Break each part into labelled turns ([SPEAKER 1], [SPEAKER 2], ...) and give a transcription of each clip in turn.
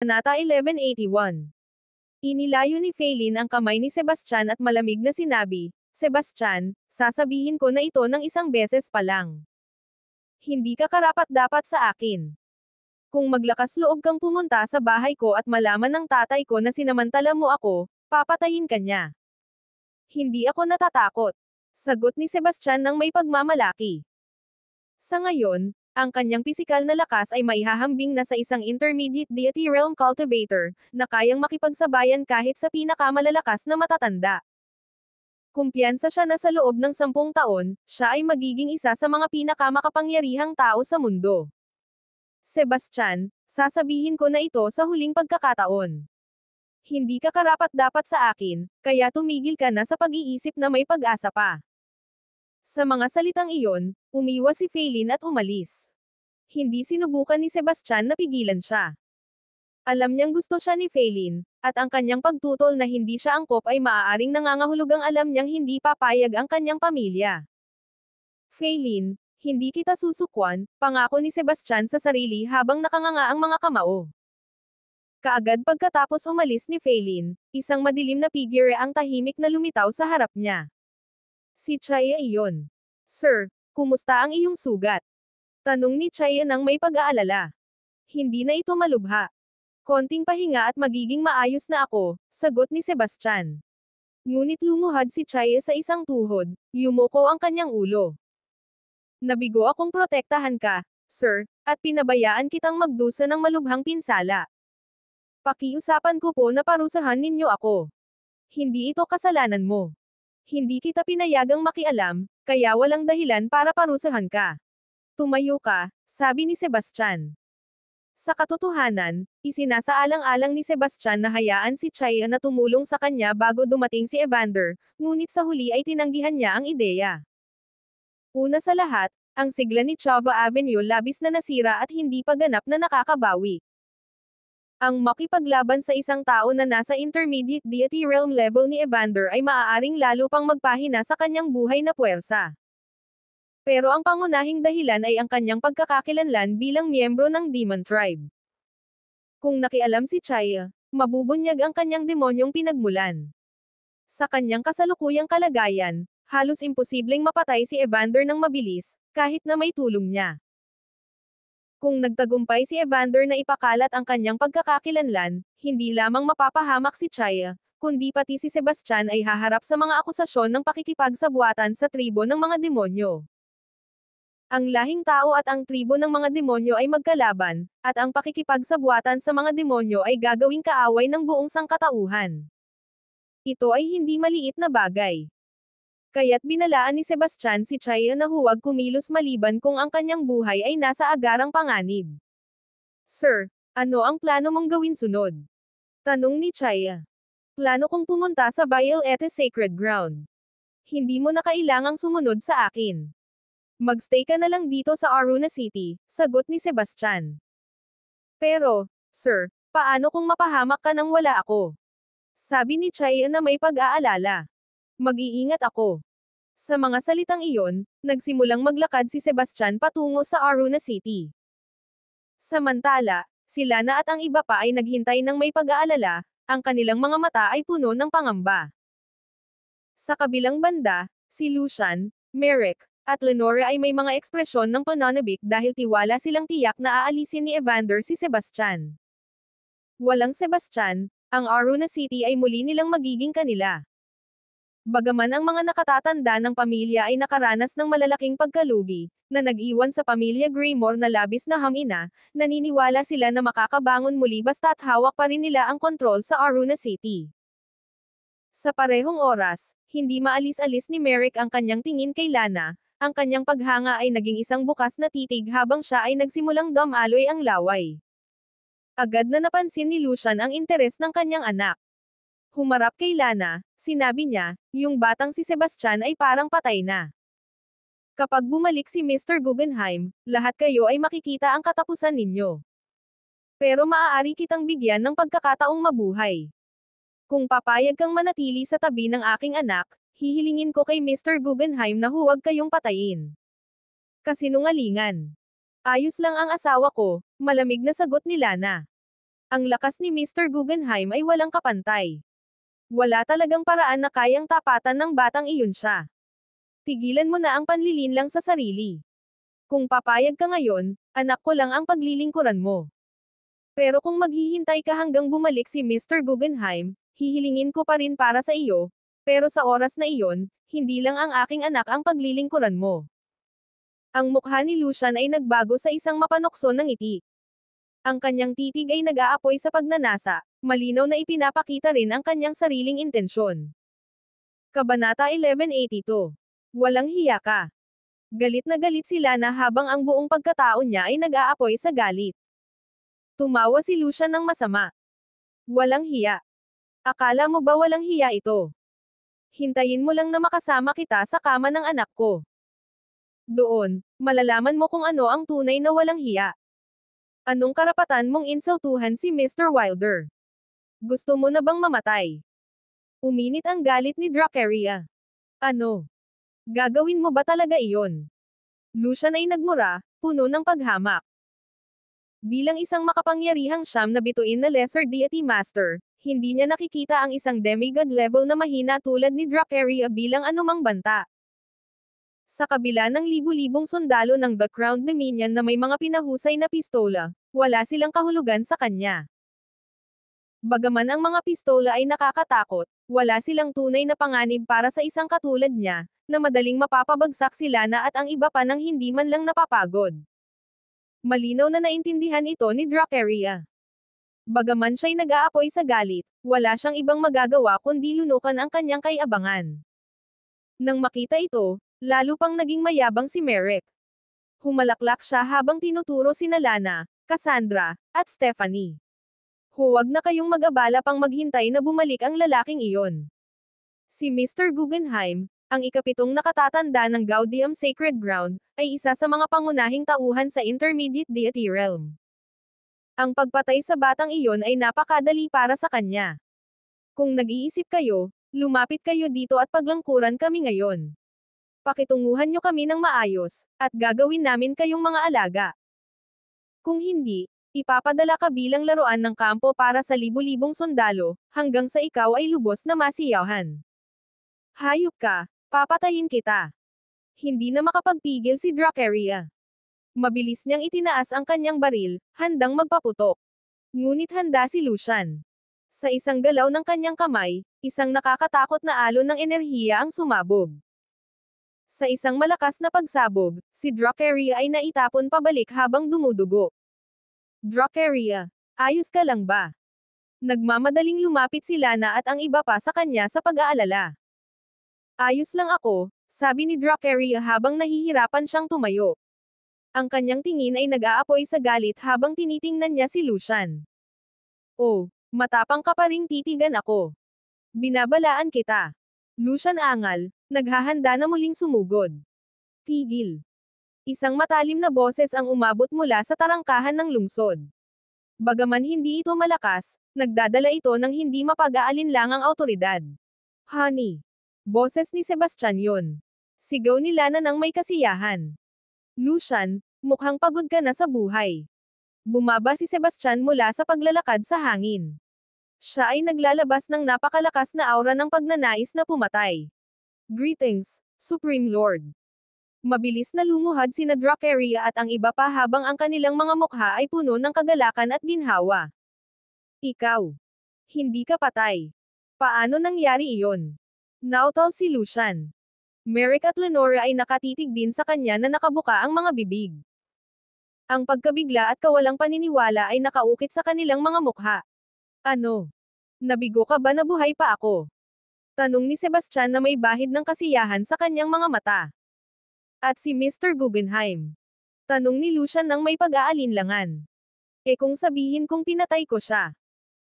[SPEAKER 1] Kabanata 1181. Inilayo ni Feilin ang kamay ni Sebastian at malamig na sinabi, Sebastian, sasabihin ko na ito ng isang beses pa lang. Hindi ka karapat-dapat sa akin. Kung maglakas loob kang pumunta sa bahay ko at malaman ng tatay ko na sinamantala mo ako, papatayin ka niya. Hindi ako natatakot. Sagot ni Sebastian ng may pagmamalaki. Sa ngayon, ang kanyang pisikal na lakas ay maihahambing na sa isang intermediate deity realm cultivator, na kayang makipagsabayan kahit sa pinakamalalakas na matatanda. Kumpiyansa siya na sa loob ng 10 taon, siya ay magiging isa sa mga pinakamakapangyarihang tao sa mundo. Sebastian, sasabihin ko na ito sa huling pagkakataon. Hindi ka karapat-dapat sa akin, kaya tumigil ka na sa pag-iisip na may pag-asa pa. Sa mga salitang iyon, umiwas si Feilin at umalis. Hindi sinubukan ni Sebastian na pigilan siya. Alam niyang gusto siya ni Feilin, at ang kanyang pagtutol na hindi siya angkop ay maaaring nangangahulugang alam niyang hindi papayag ang kanyang pamilya. Feilin, hindi kita susukwan, pangako ni Sebastian sa sarili habang nakanganga ang mga kamao. Kaagad pagkatapos umalis ni Feilin, isang madilim na figure ang tahimik na lumitaw sa harap niya. Si Chaya iyon. Sir, kumusta ang iyong sugat? Tanong ni Chaya nang may pag-aalala. Hindi na ito malubha. Konting pahinga at magiging maayos na ako, sagot ni Sebastian. Ngunit lumuhad si Chaya sa isang tuhod, yumuko ang kanyang ulo. Nabigo akong protektahan ka, sir, at pinabayaan kitang magdusa ng malubhang pinsala. Pakiusapan ko po na parusahan ninyo ako. Hindi ito kasalanan mo. Hindi kita pinayagang makialam, kaya walang dahilan para parusahan ka. Tumayo ka, sabi ni Sebastian. Sa katotohanan, isinasaalang-alang ni Sebastian na hayaan si Chaya na tumulong sa kanya bago dumating si Evander, ngunit sa huli ay tinanggihan niya ang ideya. Una sa lahat, ang sigla ni Chava Avenue labis na nasira at hindi pa ganap na nakakabawi. Ang makipaglaban sa isang tao na nasa intermediate deity realm level ni Evander ay maaaring lalo pang magpahina sa kanyang buhay na puwersa. Pero ang pangunahing dahilan ay ang kanyang pagkakakilanlan bilang miyembro ng Demon Tribe. Kung nakialam si Chaya, mabubunyag ang kanyang demonyong pinagmulan. Sa kanyang kasalukuyang kalagayan, halos imposibleng mapatay si Evander ng mabilis, kahit na may tulong niya. Kung nagtagumpay si Evander na ipakalat ang kanyang pagkakakilanlan, hindi lamang mapapahamak si Chaya, kundi pati si Sebastian ay haharap sa mga akusasyon ng pakikipagsabuatan sa tribo ng mga demonyo. Ang lahing tao at ang tribo ng mga demonyo ay magkalaban, at ang pakikipagsabuatan sa mga demonyo ay gagawing kaaway ng buong sangkatauhan. Ito ay hindi maliit na bagay. Kaya't binalaan ni Sebastian si Chaya na huwag kumilos maliban kung ang kanyang buhay ay nasa agarang panganib. Sir, ano ang plano mong gawin sunod? Tanong ni Chaya. Plano kong pumunta sa Violeta Sacred Ground. Hindi mo na kailangang sumunod sa akin. Magstay ka na lang dito sa Aruna City, sagot ni Sebastian. Pero, sir, paano kung mapahamak ka nang wala ako? Sabi ni Chaya na may pag-aalala. Mag-iingat ako. Sa mga salitang iyon, nagsimulang maglakad si Sebastian patungo sa Aruna City. Samantala, sila na at ang iba pa ay naghintay ng may pag-aalala, ang kanilang mga mata ay puno ng pangamba. Sa kabilang banda, si Lucian, Merrick, at Lenore ay may mga ekspresyon ng pananabik dahil tiwala silang tiyak na aalisin ni Evander si Sebastian. Walang Sebastian, ang Aruna City ay muli nilang magiging kanila. Bagaman ang mga nakatatanda ng pamilya ay nakaranas ng malalaking pagkalugi, na nag-iwan sa pamilya Greymore na labis na hamina, naniniwala sila na makakabangon muli basta't hawak pa rin nila ang kontrol sa Aruna City. Sa parehong oras, hindi maalis-alis ni Merrick ang kanyang tingin kay Lana, ang kanyang paghanga ay naging isang bukas na titig habang siya ay nagsimulang dumaloy ang laway. Agad na napansin ni Lucian ang interes ng kanyang anak. Humarap kay Lana, sinabi niya, yung batang si Sebastian ay parang patay na. Kapag bumalik si Mr. Guggenheim, lahat kayo ay makikita ang katapusan ninyo. Pero maaari kitang bigyan ng pagkakataong mabuhay. Kung papayag kang manatili sa tabi ng aking anak, hihilingin ko kay Mr. Guggenheim na huwag kayong patayin. Kasinungalingan. Ayos lang ang asawa ko, malamig na sagot ni Lana. Ang lakas ni Mr. Guggenheim ay walang kapantay. Wala talagang paraan na kayang tapatan ng batang iyon siya. Tigilan mo na ang panlilinlang sa sarili. Kung papayag ka ngayon, anak ko lang ang paglilingkuran mo. Pero kung maghihintay ka hanggang bumalik si Mr. Guggenheim, hihilingin ko pa rin para sa iyo, pero sa oras na iyon, hindi lang ang aking anak ang paglilingkuran mo. Ang mukha ni Lucian ay nagbago sa isang mapanokso ng ngiti. Ang kanyang titig ay nag-aapoy sa pagnanasa, malinaw na ipinapakita rin ang kanyang sariling intensyon. Kabanata 1182. Walang hiya ka. Galit na galit si Lana habang ang buong pagkatao niya ay nag-aapoy sa galit. Tumawa si Lucian ng masama. Walang hiya. Akala mo ba walang hiya ito? Hintayin mo lang na makasama kita sa kama ng anak ko. Doon, malalaman mo kung ano ang tunay na walang hiya. Anong karapatan mong insultuhan si Mr. Wilder? Gusto mo na bang mamatay? Uminit ang galit ni Dracaria. Ano? Gagawin mo ba talaga iyon? Lucian ay nagmura, puno ng paghamak. Bilang isang makapangyarihang siyam na bituin na lesser deity master, hindi niya nakikita ang isang demigod level na mahina tulad ni Dracaria bilang anumang banta. Sa kabila ng libu-libong sundalo ng The Crown Dominion na may mga pinahusay na pistola, wala silang kahulugan sa kanya. Bagaman ang mga pistola ay nakakatakot, wala silang tunay na panganib para sa isang katulad niya, na madaling mapapabagsak si Lana at ang iba pa nang hindi man lang napapagod. Malinaw na naintindihan ito ni Dracaria. Bagaman siya'y nag-aapoy sa galit, wala siyang ibang magagawa kundi lunukan ang kanyang kay-abangan. Nang makita ito, lalo pang naging mayabang si Merrick. Humalaklak siya habang tinuturo sina Lana, Cassandra, at Stephanie. Huwag na kayong mag-abala pang maghintay na bumalik ang lalaking iyon. Si Mr. Guggenheim, ang ikapitong nakatatanda ng Gaudium Sacred Ground, ay isa sa mga pangunahing tauhan sa Intermediate Deity Realm. Ang pagpatay sa batang iyon ay napakadali para sa kanya. Kung nag-iisip kayo, lumapit kayo dito at paglangkuran kami ngayon. Pakitunguhan nyo kami ng maayos, at gagawin namin kayong mga alaga. Kung hindi, ipapadala ka bilang laruan ng kampo para sa libu-libong sundalo, hanggang sa ikaw ay lubos na masiyahan. Hayop ka, papatayin kita. Hindi na makapagpigil si Dracaria. Mabilis niyang itinaas ang kanyang baril, handang magpaputok. Ngunit handa si Lucian. Sa isang galaw ng kanyang kamay, isang nakakatakot na alon ng enerhiya ang sumabog. Sa isang malakas na pagsabog, si Dracaria ay naitapon pabalik habang dumudugo. Dracaria, ayos ka lang ba? Nagmamadaling lumapit si Lana at ang iba pa sa kanya sa pag-aalala. Ayos lang ako, sabi ni Dracaria habang nahihirapan siyang tumayo. Ang kanyang tingin ay nag-aapoy sa galit habang tinitingnan niya si Lucian. Oh, matapang ka pa ring titigan ako. Binabalaan kita. Lucian angal, naghahanda na muling sumugod. Tigil. Isang matalim na boses ang umabot mula sa tarangkahan ng lungsod. Bagaman hindi ito malakas, nagdadala ito ng hindi mapag-aalinlangang awtoridad. Honey. Boses ni Sebastian yun. Sigaw ni Lana ng may kasiyahan. Lucian, mukhang pagod ka na sa buhay. Bumaba si Sebastian mula sa paglalakad sa hangin. Siya ay naglalabas ng napakalakas na aura ng pagnanais na pumatay. Greetings, Supreme Lord. Mabilis na lumuhad sina Dracaria at ang iba pa habang ang kanilang mga mukha ay puno ng kagalakan at ginhawa. Ikaw. Hindi ka patay. Paano nangyari iyon? Nautal si Lucian. Merrick at Lenora ay nakatitig din sa kanya na nakabuka ang mga bibig. Ang pagkabigla at kawalang paniniwala ay nakaukit sa kanilang mga mukha. Ano? Nabigo ka ba na buhay pa ako? Tanong ni Sebastian na may bahid ng kasiyahan sa kanyang mga mata. At si Mr. Guggenheim. Tanong ni Lucian ng may pag-aalinlangan. E kung sabihin kong pinatay ko siya?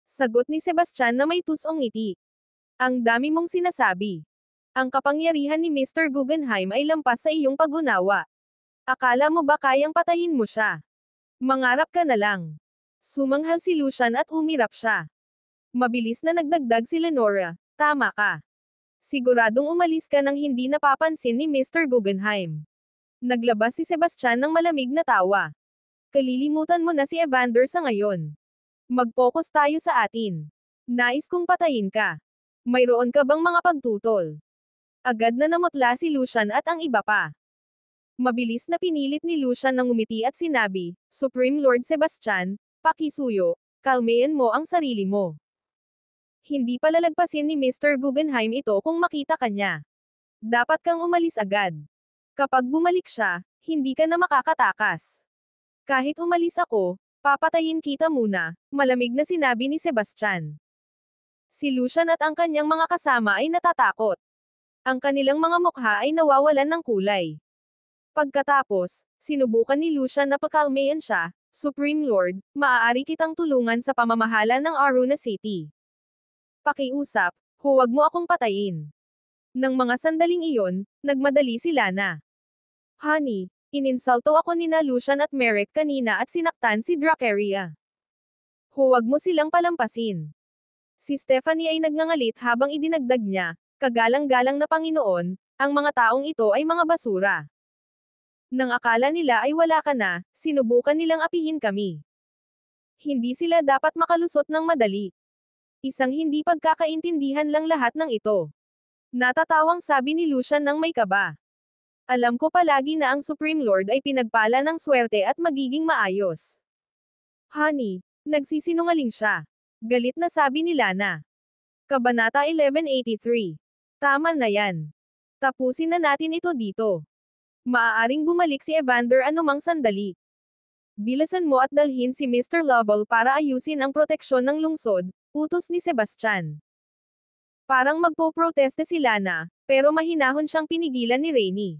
[SPEAKER 1] Sagot ni Sebastian na may tusong ngiti. Ang dami mong sinasabi. Ang kapangyarihan ni Mr. Guggenheim ay lampas sa iyong pag-unawa. Akala mo ba kayang patayin mo siya? Mangarap ka na lang. Sumanghal si Lucian at umirap siya. Mabilis na nagdagdag si Lenora, tama ka. Siguradong umalis ka nang hindi napapansin ni Mr. Guggenheim. Naglabas si Sebastian ng malamig na tawa. Kalilimutan mo na si Evander sa ngayon. Mag-focus tayo sa atin. Nais kong patayin ka. Mayroon ka bang mga pagtutol? Agad na namutla si Lucian at ang iba pa. Mabilis na pinilit ni Lucian ng ngumiti at sinabi, Supreme Lord Sebastian, pakisuyo, kalmayan mo ang sarili mo. Hindi palalagpasin ni Mr. Guggenheim ito kung makita ka niya. Dapat kang umalis agad. Kapag bumalik siya, hindi ka na makakatakas. Kahit umalis ako, papatayin kita muna, malamig na sinabi ni Sebastian. Si Lucian at ang kanyang mga kasama ay natatakot. Ang kanilang mga mukha ay nawawalan ng kulay. Pagkatapos, sinubukan ni Lucian na pakalmayan siya, Supreme Lord, maaari kitang tulungan sa pamamahala ng Aruna City. Pakiusap, huwag mo akong patayin. Nang mga sandaling iyon, nagmadali si Lana. Honey, ininsulto ako ni Lucian at Merrick kanina at sinaktan si Dracaria. Huwag mo silang palampasin. Si Stephanie ay nagngangalit habang idinagdag niya, kagalang-galang na Panginoon, ang mga taong ito ay mga basura. Nang akala nila ay wala ka na, sinubukan nilang apihin kami. Hindi sila dapat makalusot ng madali. Isang hindi pagkakaintindihan lang lahat ng ito. Natatawang sabi ni Lucian nang may kaba. Alam ko palagi na ang Supreme Lord ay pinagpala ng swerte at magiging maayos. Honey, nagsisinungaling siya. Galit na sabi ni Lana. Kabanata 1183. Tama na yan. Tapusin na natin ito dito. Maaaring bumalik si Evander anumang sandali. Bilasan mo at dalhin si Mr. Lovell para ayusin ang proteksyon ng lungsod, utos ni Sebastian. Parang magpo-proteste si Lana, pero mahinahon siyang pinigilan ni Rainy.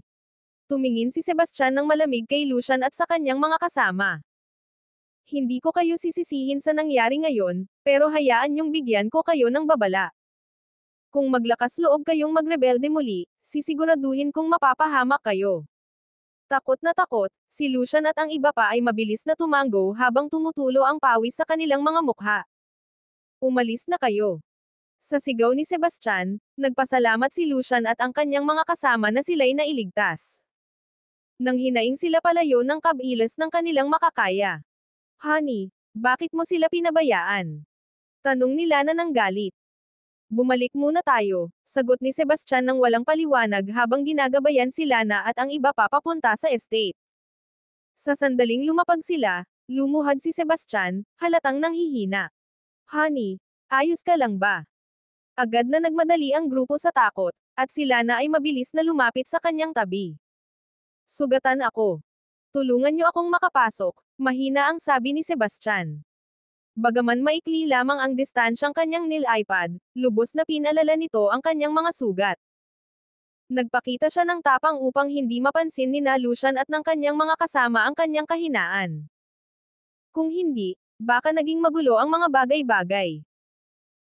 [SPEAKER 1] Tumingin si Sebastian ng malamig kay Lucian at sa kanyang mga kasama. Hindi ko kayo sisisihin sa nangyari ngayon, pero hayaan niyong bigyan ko kayo ng babala. Kung maglakas loob kayong magrebelde muli, sisiguraduhin kong mapapahamak kayo. Takot na takot, si Lucian at ang iba pa ay mabilis na tumango habang tumutulo ang pawis sa kanilang mga mukha. Umalis na kayo. Sa sigaw ni Sebastian, nagpasalamat si Lucian at ang kanyang mga kasama na sila'y nailigtas. Nang hinaing sila palayo ng kabilas ng kanilang makakaya. Honey, bakit mo sila pinabayaan? Tanong ni Lana ng galit. Bumalik muna tayo, sagot ni Sebastian nang walang paliwanag habang ginagabayan si Lana at ang iba pa papunta sa estate. Sa sandaling lumapag sila, lumuhad si Sebastian, halatang nanghihina. Honey, ayos ka lang ba? Agad na nagmadali ang grupo sa takot, at si Lana ay mabilis na lumapit sa kanyang tabi. Sugatan ako. Tulungan niyo akong makapasok, mahina ang sabi ni Sebastian. Bagaman maikli lamang ang distansyang kanyang nil-iPad, lubos na pinalala nito ang kanyang mga sugat. Nagpakita siya ng tapang upang hindi mapansin ni Lucian at ng kanyang mga kasama ang kanyang kahinaan. Kung hindi, baka naging magulo ang mga bagay-bagay.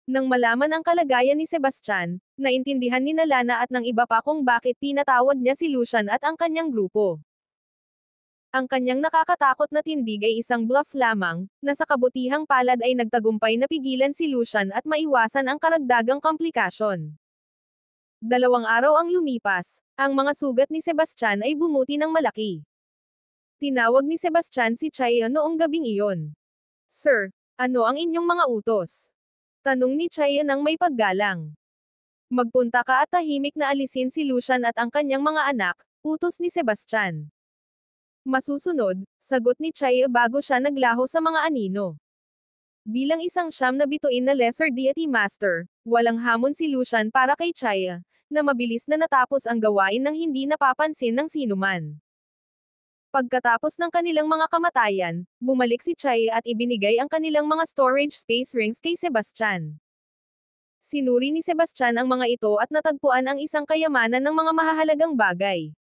[SPEAKER 1] Nang malaman ang kalagayan ni Sebastian, naintindihan ni Lana at ng iba pa kung bakit pinatawag niya si Lucian at ang kanyang grupo. Ang kanyang nakakatakot na tindig ay isang bluff lamang, na sa kabutihang palad ay nagtagumpay na pigilan si Lucian at maiwasan ang karagdagang komplikasyon. 2 araw ang lumipas, ang mga sugat ni Sebastian ay bumuti ng malaki. Tinawag ni Sebastian si Chaya noong gabing iyon. Sir, ano ang inyong mga utos? Tanong ni Chaya nang may paggalang. Magpunta ka at tahimik na alisin si Lucian at ang kanyang mga anak, utos ni Sebastian. Masusunod, sagot ni Chaya bago siya naglaho sa mga anino. Bilang isang siyam na bituin na Lesser Deity Master, walang hamon si Lucian para kay Chaya, na mabilis na natapos ang gawain ng hindi napapansin ng sinuman. Pagkatapos ng kanilang mga kamatayan, bumalik si Chaya at ibinigay ang kanilang mga storage space rings kay Sebastian. Sinuri ni Sebastian ang mga ito at natagpuan ang isang kayamanan ng mga mahahalagang bagay.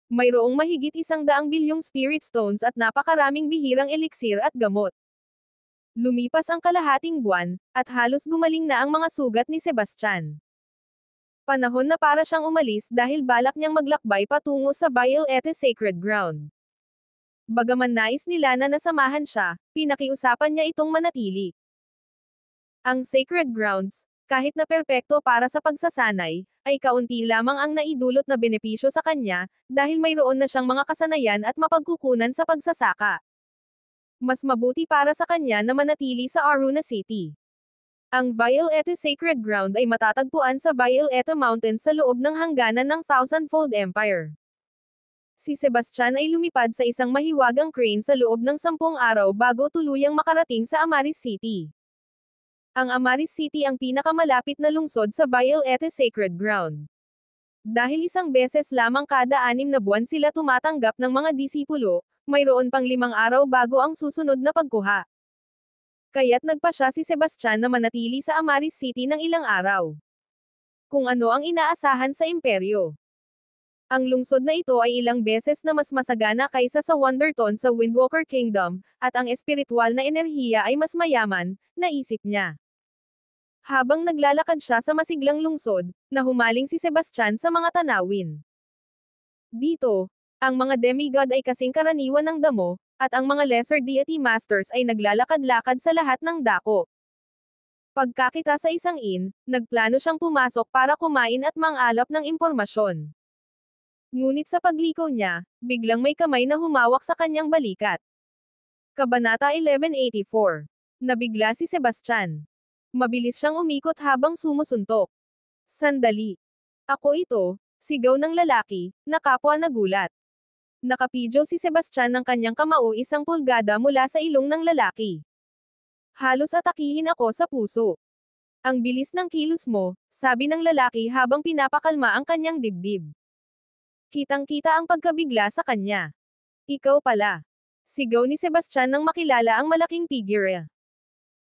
[SPEAKER 1] Mayroong mahigit 100 bilyong spirit stones at napakaraming bihirang eliksir at gamot. Lumipas ang kalahating buwan, at halos gumaling na ang mga sugat ni Sebastian. Panahon na para siyang umalis dahil balak niyang maglakbay patungo sa Violette Sacred Ground. Bagaman nais ni Lana na samahan siya, pinakiusapan niya itong manatili. Ang Sacred Grounds, kahit na perpekto para sa pagsasanay, ay kaunti lamang ang naidulot na benepisyo sa kanya, dahil mayroon na siyang mga kasanayan at mapagkukunan sa pagsasaka. Mas mabuti para sa kanya na manatili sa Aruna City. Ang Violeta Sacred Ground ay matatagpuan sa Violeta Mountain sa loob ng hangganan ng Thousandfold Empire. Si Sebastian ay lumipad sa isang mahiwagang crane sa loob ng 10 araw bago tuluyang makarating sa Amaris City. Ang Amaris City ang pinakamalapit na lungsod sa Violeta Sacred Ground. Dahil isang beses lamang kada 6 na buwan sila tumatanggap ng mga disipulo, mayroon pang 5 araw bago ang susunod na pagkuha. Kaya't nagpasya si Sebastian na manatili sa Amaris City ng ilang araw. Kung ano ang inaasahan sa imperyo. Ang lungsod na ito ay ilang beses na mas masagana kaysa sa Wonderton sa Windwalker Kingdom, at ang espiritual na enerhiya ay mas mayaman, naisip niya. Habang naglalakad siya sa masiglang lungsod, nahumaling si Sebastian sa mga tanawin. Dito, ang mga demigod ay kasing karaniwan ng damo, at ang mga lesser deity masters ay naglalakad-lakad sa lahat ng dako. Pagkakita sa isang inn, nagplano siyang pumasok para kumain at mangalap ng impormasyon. Ngunit sa pagliko niya, biglang may kamay na humawak sa kanyang balikat. Kabanata 1184. Nabigla si Sebastian. Mabilis siyang umikot habang sumusuntok. Sandali. Ako ito, sigaw ng lalaki, na kapwa nagulat. Nakapidyo si Sebastian ng kanyang kamao 1 pulgada mula sa ilong ng lalaki. Halos atakihin ako sa puso. Ang bilis ng kilos mo, sabi ng lalaki habang pinapakalma ang kanyang dibdib. Kitang-kita ang pagkabigla sa kanya. Ikaw pala. Sigaw ni Sebastian nang makilala ang malaking figure.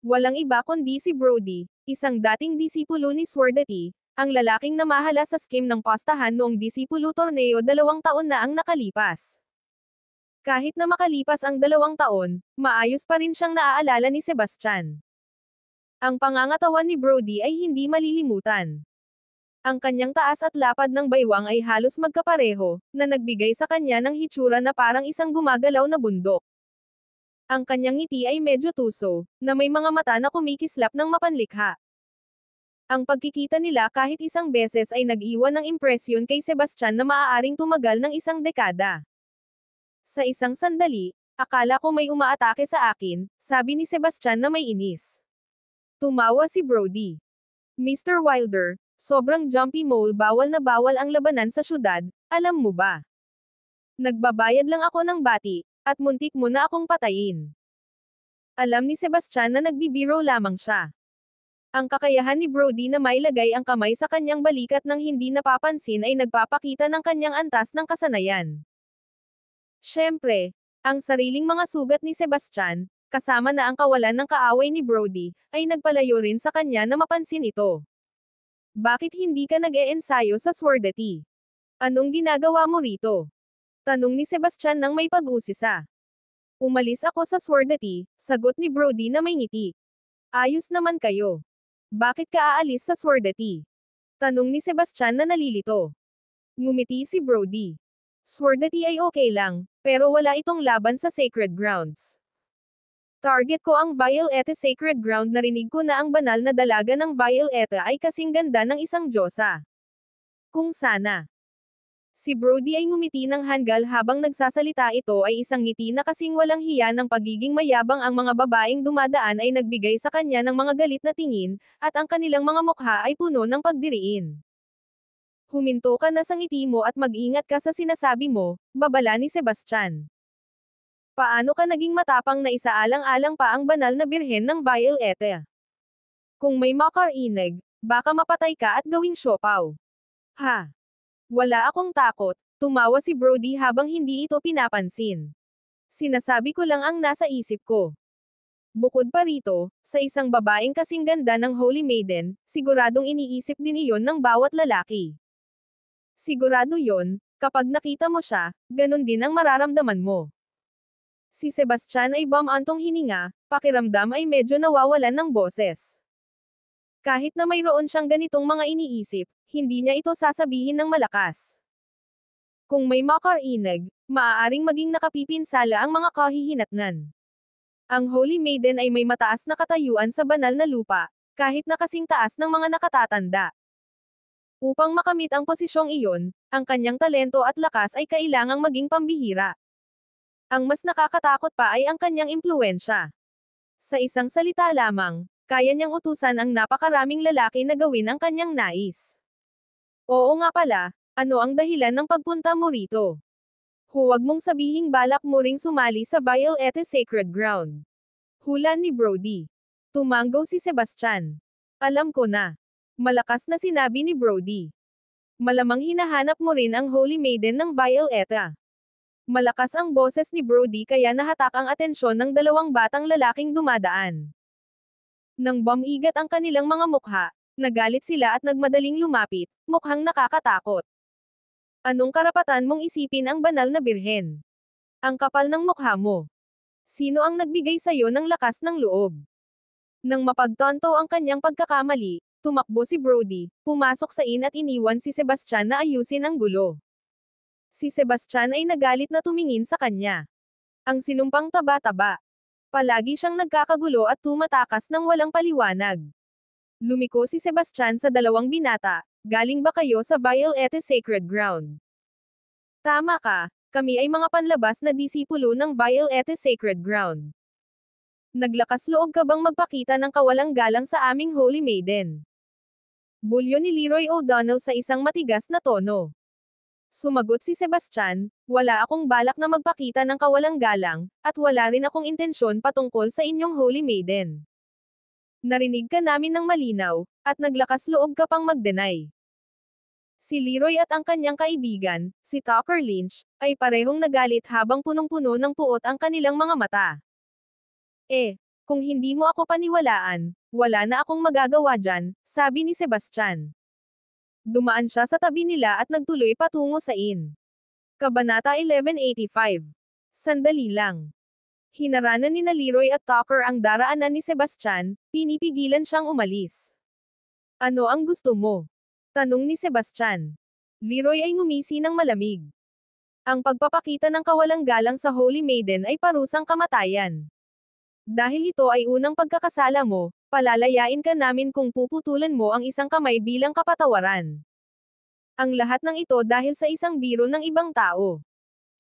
[SPEAKER 1] Walang iba kundi si Brody, isang dating disipulo ni Swordati, ang lalaking namahala sa scheme ng pastahan noong disipulo torneo 2 taon na ang nakalipas. Kahit na makalipas ang 2 taon, maayos pa rin siyang naaalala ni Sebastian. Ang pangangatawan ni Brody ay hindi malilimutan. Ang kanyang taas at lapad ng baywang ay halos magkapareho, na nagbigay sa kanya ng hitsura na parang isang gumagalaw na bundok. Ang kanyang ngiti ay medyo tuso, na may mga mata na kumikislap ng mapanlikha. Ang pagkikita nila kahit isang beses ay nag-iwan ng impresyon kay Sebastian na maaaring tumagal ng 1 dekada. Sa isang sandali, akala ko may umaatake sa akin, sabi ni Sebastian na may inis. Tumawa si Brody. Mr. Wilder, sobrang jumpy mole, bawal na bawal ang labanan sa syudad, alam mo ba? Nagbabayad lang ako ng bati, at muntik mo na akong patayin. Alam ni Sebastian na nagbibiro lamang siya. Ang kakayahan ni Brody na mailagay ang kamay sa kanyang balikat nang hindi napapansin ay nagpapakita ng kanyang antas ng kasanayan. Siyempre, ang sariling mga sugat ni Sebastian, kasama na ang kawalan ng kaaway ni Brody, ay nagpalayo rin sa kanya na mapansin ito. Bakit hindi ka nag-e-ensayo sa Swordati? Anong ginagawa mo rito? Tanong ni Sebastian nang may pag-usisa. Umalis ako sa Swordati, sagot ni Brody na may ngiti. Ayos naman kayo. Bakit ka aalis sa Swordati? Tanong ni Sebastian na nalilito. Ngumiti si Brody. Swordati ay okay lang, pero wala itong laban sa Sacred Grounds. Target ko ang Violeta Sacred Ground. Narinig ko na ang banal na dalaga ng Violeta ay kasing ganda ng isang diyosa. Kung sana. Si Brody ay ngumiti ng hanggal habang nagsasalita. Ito ay isang ngiti na kasing walang hiya ng pagiging mayabang. Ang mga babaeng dumadaan ay nagbigay sa kanya ng mga galit na tingin, at ang kanilang mga mukha ay puno ng pagdiriin. Huminto ka na sa ngiti mo at mag-ingat ka sa sinasabi mo, babala ni Sebastian. Paano ka naging matapang na isaalang-alang pa ang banal na birhen ng Violeta? Kung may makarinig, baka mapatay ka at gawing siopaw. Ha? Wala akong takot, tumawa si Brody habang hindi ito pinapansin. Sinasabi ko lang ang nasa isip ko. Bukod pa rito, sa isang babaeng kasing ganda ng Holy Maiden, siguradong iniisip din iyon ng bawat lalaki. Sigurado yon, kapag nakita mo siya, ganun din ang mararamdaman mo. Si Sebastian ay bumantong hininga, pakiramdam ay medyo nawawalan ng boses. Kahit na mayroon siyang ganitong mga iniisip, hindi niya ito sasabihin ng malakas. Kung may makarinig, maaaring maging nakapipinsala ang mga kahihinatnan. Ang Holy Maiden ay may mataas na katayuan sa banal na lupa, kahit na kasing taas ng mga nakatatanda. Upang makamit ang posisyong iyon, ang kanyang talento at lakas ay kailangang maging pambihira. Ang mas nakakatakot pa ay ang kanyang impluwensya. Sa isang salita lamang, kaya niyang utusan ang napakaraming lalaki na gawin ang kanyang nais. Oo nga pala, ano ang dahilan ng pagpunta mo rito? Huwag mong sabihing balak mo ring sumali sa Violeta Sacred Ground. Hula ni Brody. Tumanggaw si Sebastian. Alam ko na. Malakas na sinabi ni Brody. Malamang hinahanap mo rin ang Holy Maiden ng Violeta. Malakas ang boses ni Brody kaya nahatak ang atensyon ng dalawang batang lalaking dumadaan. Nang bumigat ang kanilang mga mukha, nagalit sila at nagmadaling lumapit, mukhang nakakatakot. Anong karapatan mong isipin ang banal na birhen? Ang kapal ng mukha mo. Sino ang nagbigay sa'yo ng lakas ng loob? Nang mapagtanto ang kanyang pagkakamali, tumakbo si Brody, pumasok sa inn at iniwan si Sebastian na ayusin ang gulo. Si Sebastian ay nagalit na tumingin sa kanya. Ang sinumpang taba-taba. Palagi siyang nagkakagulo at tumatakas ng walang paliwanag. Lumiko si Sebastian sa dalawang binata, galing ba kayo sa Violeta Sacred Ground? Tama ka, kami ay mga panlabas na disipulo ng Violeta Sacred Ground. Naglakas loob ka bang magpakita ng kawalang galang sa aming Holy Maiden? Bulyo ni Leroy O'Donnell sa isang matigas na tono. Sumagot si Sebastian, wala akong balak na magpakita ng kawalang galang, at wala rin akong intensyon patungkol sa inyong Holy Maiden. Narinig ka namin ng malinaw, at naglakas loob ka pang mag-deny. Si Leroy at ang kanyang kaibigan, si Tucker Lynch, ay parehong nagalit habang punong-puno ng puot ang kanilang mga mata. Kung hindi mo ako paniwalaan, wala na akong magagawa dyan, sabi ni Sebastian. Dumaan siya sa tabi nila at nagtuloy patungo sa inn. Kabanata 1185. Sandali lang. Hinaranan ni Leroy at Tucker ang daraanan ni Sebastian, pinipigilan siyang umalis. Ano ang gusto mo? Tanong ni Sebastian. Leroy ay ngumisi ng malamig. Ang pagpapakita ng kawalang galang sa Holy Maiden ay parusang kamatayan. Dahil ito ay unang pagkakasala mo, palalayain ka namin kung puputulan mo ang isang kamay bilang kapatawaran. Ang lahat ng ito dahil sa isang biro ng ibang tao.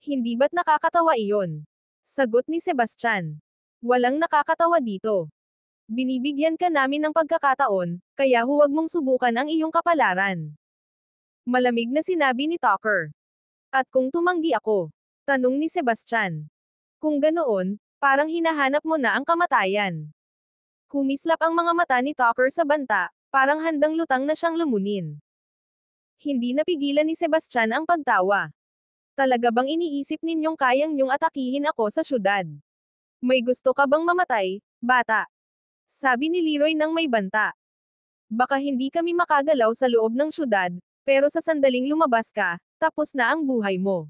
[SPEAKER 1] Hindi ba't nakakatawa iyon? Sagot ni Sebastian. Walang nakakatawa dito. Binibigyan ka namin ng pagkakataon, kaya huwag mong subukan ang iyong kapalaran. Malamig na sinabi ni Tucker. At kung tumanggi ako? Tanong ni Sebastian. Kung ganoon, parang hinahanap mo na ang kamatayan. Kumislap ang mga mata ni Tucker sa banta, parang handang lutang na siyang lumunin. Hindi napigilan ni Sebastian ang pagtawa. Talaga bang iniisip ninyong kayang niyong atakihin ako sa syudad? May gusto ka bang mamatay, bata? Sabi ni Leroy nang may banta. Baka hindi kami makagalaw sa loob ng syudad, pero sa sandaling lumabas ka, tapos na ang buhay mo.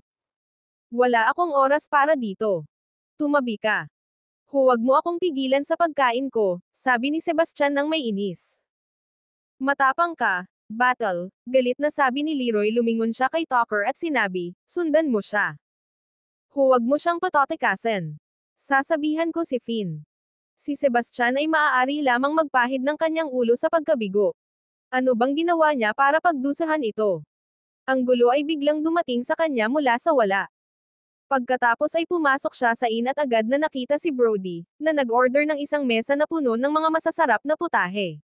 [SPEAKER 1] Wala akong oras para dito. Tumabi ka. Huwag mo akong pigilan sa pagkain ko, sabi ni Sebastian nang may inis. Matapang ka, Battle, galit na sabi ni Leroy. Lumingon siya kay Tucker at sinabi, sundan mo siya. Huwag mo siyang patotekasin. Sasabihan ko si Finn. Si Sebastian ay maaari lamang magpahid ng kanyang ulo sa pagkabigo. Ano bang ginawa niya para pagdusahan ito? Ang gulo ay biglang dumating sa kanya mula sa wala. Pagkatapos ay pumasok siya sa inn at agad na nakita si Brody, na nag-order ng isang mesa na puno ng mga masasarap na putahe.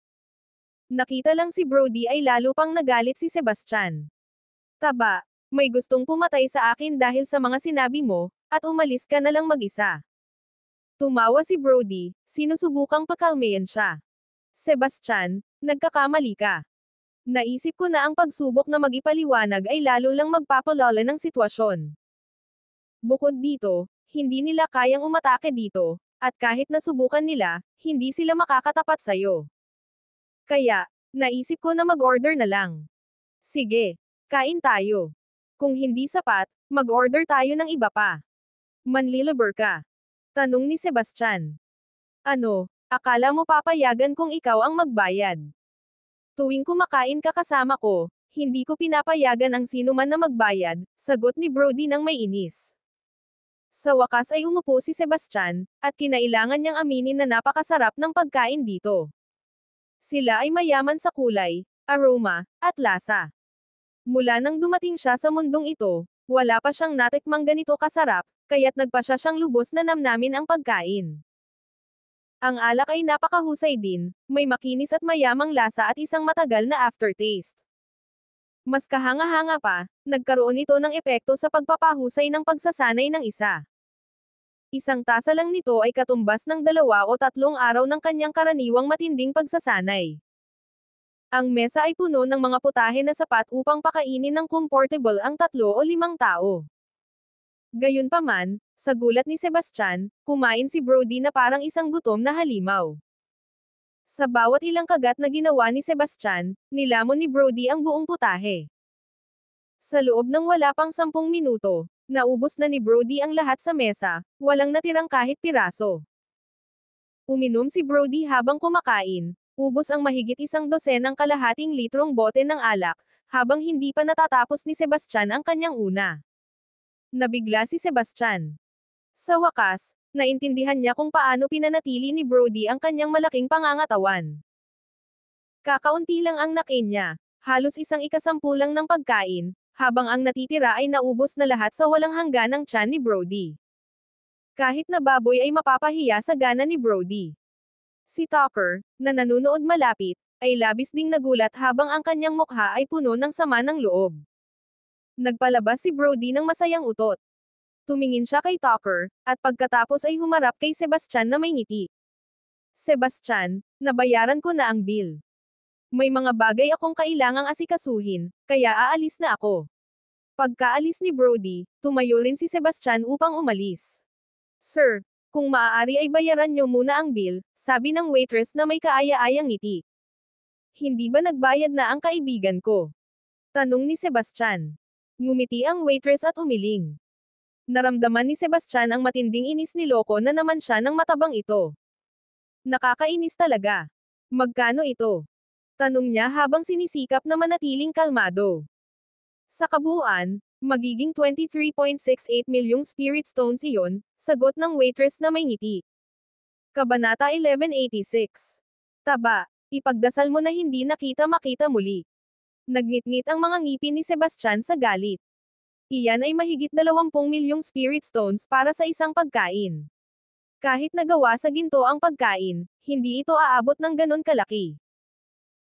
[SPEAKER 1] Nakita lang si Brody ay lalo pang nagalit si Sebastian. Taba, may gustong pumatay sa akin dahil sa mga sinabi mo, at umalis ka na lang mag-isa. Tumawa si Brody, sinusubukang pakalmayan siya. Sebastian, nagkakamali ka. Naisip ko na ang pagsubok na magipaliwanag ay lalo lang magpapalala ng sitwasyon. Bukod dito, hindi nila kayang umatake dito, at kahit nasubukan nila, hindi sila makakatapat sa'yo. Kaya, naisip ko na mag-order na lang. Sige, kain tayo. Kung hindi sapat, mag-order tayo ng iba pa. Manliliber ka? Tanong ni Sebastian. Ano, akala mo papayagan kung ikaw ang magbayad? Tuwing kumakain ka kasama ko, hindi ko pinapayagan ang sinuman na magbayad, sagot ni Brody nang may inis. Sa wakas ay umupo si Sebastian, at kinailangan niyang aminin na napakasarap ng pagkain dito. Sila ay mayaman sa kulay, aroma, at lasa. Mula nang dumating siya sa mundong ito, Wala pa siyang natikmang ganito kasarap, kaya't nagpa siya siyang lubos na namnamin ang pagkain. Ang alak ay napakahusay din, may makinis at mayamang lasa at isang matagal na aftertaste. Mas kahanga-hanga pa, nagkaroon ito ng epekto sa pagpapahusay ng pagsasanay ng isa. Isang tasa lang nito ay katumbas ng 2 o 3 araw ng kanyang karaniwang matinding pagsasanay. Ang mesa ay puno ng mga putahe na sapat upang pakainin ng comfortable ang 3 o 5 tao. Gayunpaman, sa gulat ni Sebastian, kumain si Brody na parang isang gutom na halimaw. Sa bawat ilang kagat na ginawa ni Sebastian, nilamon ni Brody ang buong putahe. Sa loob ng wala pang 10 minuto, naubos na ni Brody ang lahat sa mesa, walang natirang kahit piraso. Uminom si Brody habang kumakain, ubos ang mahigit 12 litrong bote ng alak, habang hindi pa natatapos ni Sebastian ang kanyang una. Nabigla si Sebastian. Sa wakas, naintindihan niya kung paano pinanatili ni Brody ang kanyang malaking pangangatawan. Kakaunti lang ang nakain niya, halos 1/10 lang ng pagkain, habang ang natitira ay naubos na lahat sa walang hangganang tiyan ni Brody. Kahit na baboy ay mapapahiya sa gana ni Brody. Si Tucker, na nanunood malapit, ay labis ding nagulat habang ang kanyang mukha ay puno ng sama ng loob. Nagpalabas si Brody ng masayang utot. Tumingin siya kay Tucker, at pagkatapos ay humarap kay Sebastian na may ngiti. Sebastian, nabayaran ko na ang bill. May mga bagay akong kailangang asikasuhin, kaya aalis na ako. Pagkaalis ni Brody, tumayo rin si Sebastian upang umalis. Sir, kung maaari ay bayaran niyo muna ang bill, sabi ng waitress na may kaaya-ayang ngiti. Hindi ba nagbayad na ang kaibigan ko? Tanong ni Sebastian. Ngumiti ang waitress at umiling. Naramdaman ni Sebastian ang matinding inis ni Loco na naman siya ng matabang ito. Nakakainis talaga. Magkano ito? Tanong niya habang sinisikap na manatiling kalmado. Sa kabuuan, magiging 23.68 milyong spirit stones iyon, sagot ng waitress na may ngiti. Kabanata 1186. Taba, ipagdasal mo na hindi nakita-makita muli. Nagnitngit ang mga ngipin ni Sebastian sa galit. Iyan ay mahigit 20 milyong spirit stones para sa isang pagkain. Kahit nagawa sa ginto ang pagkain, hindi ito aabot ng ganon kalaki.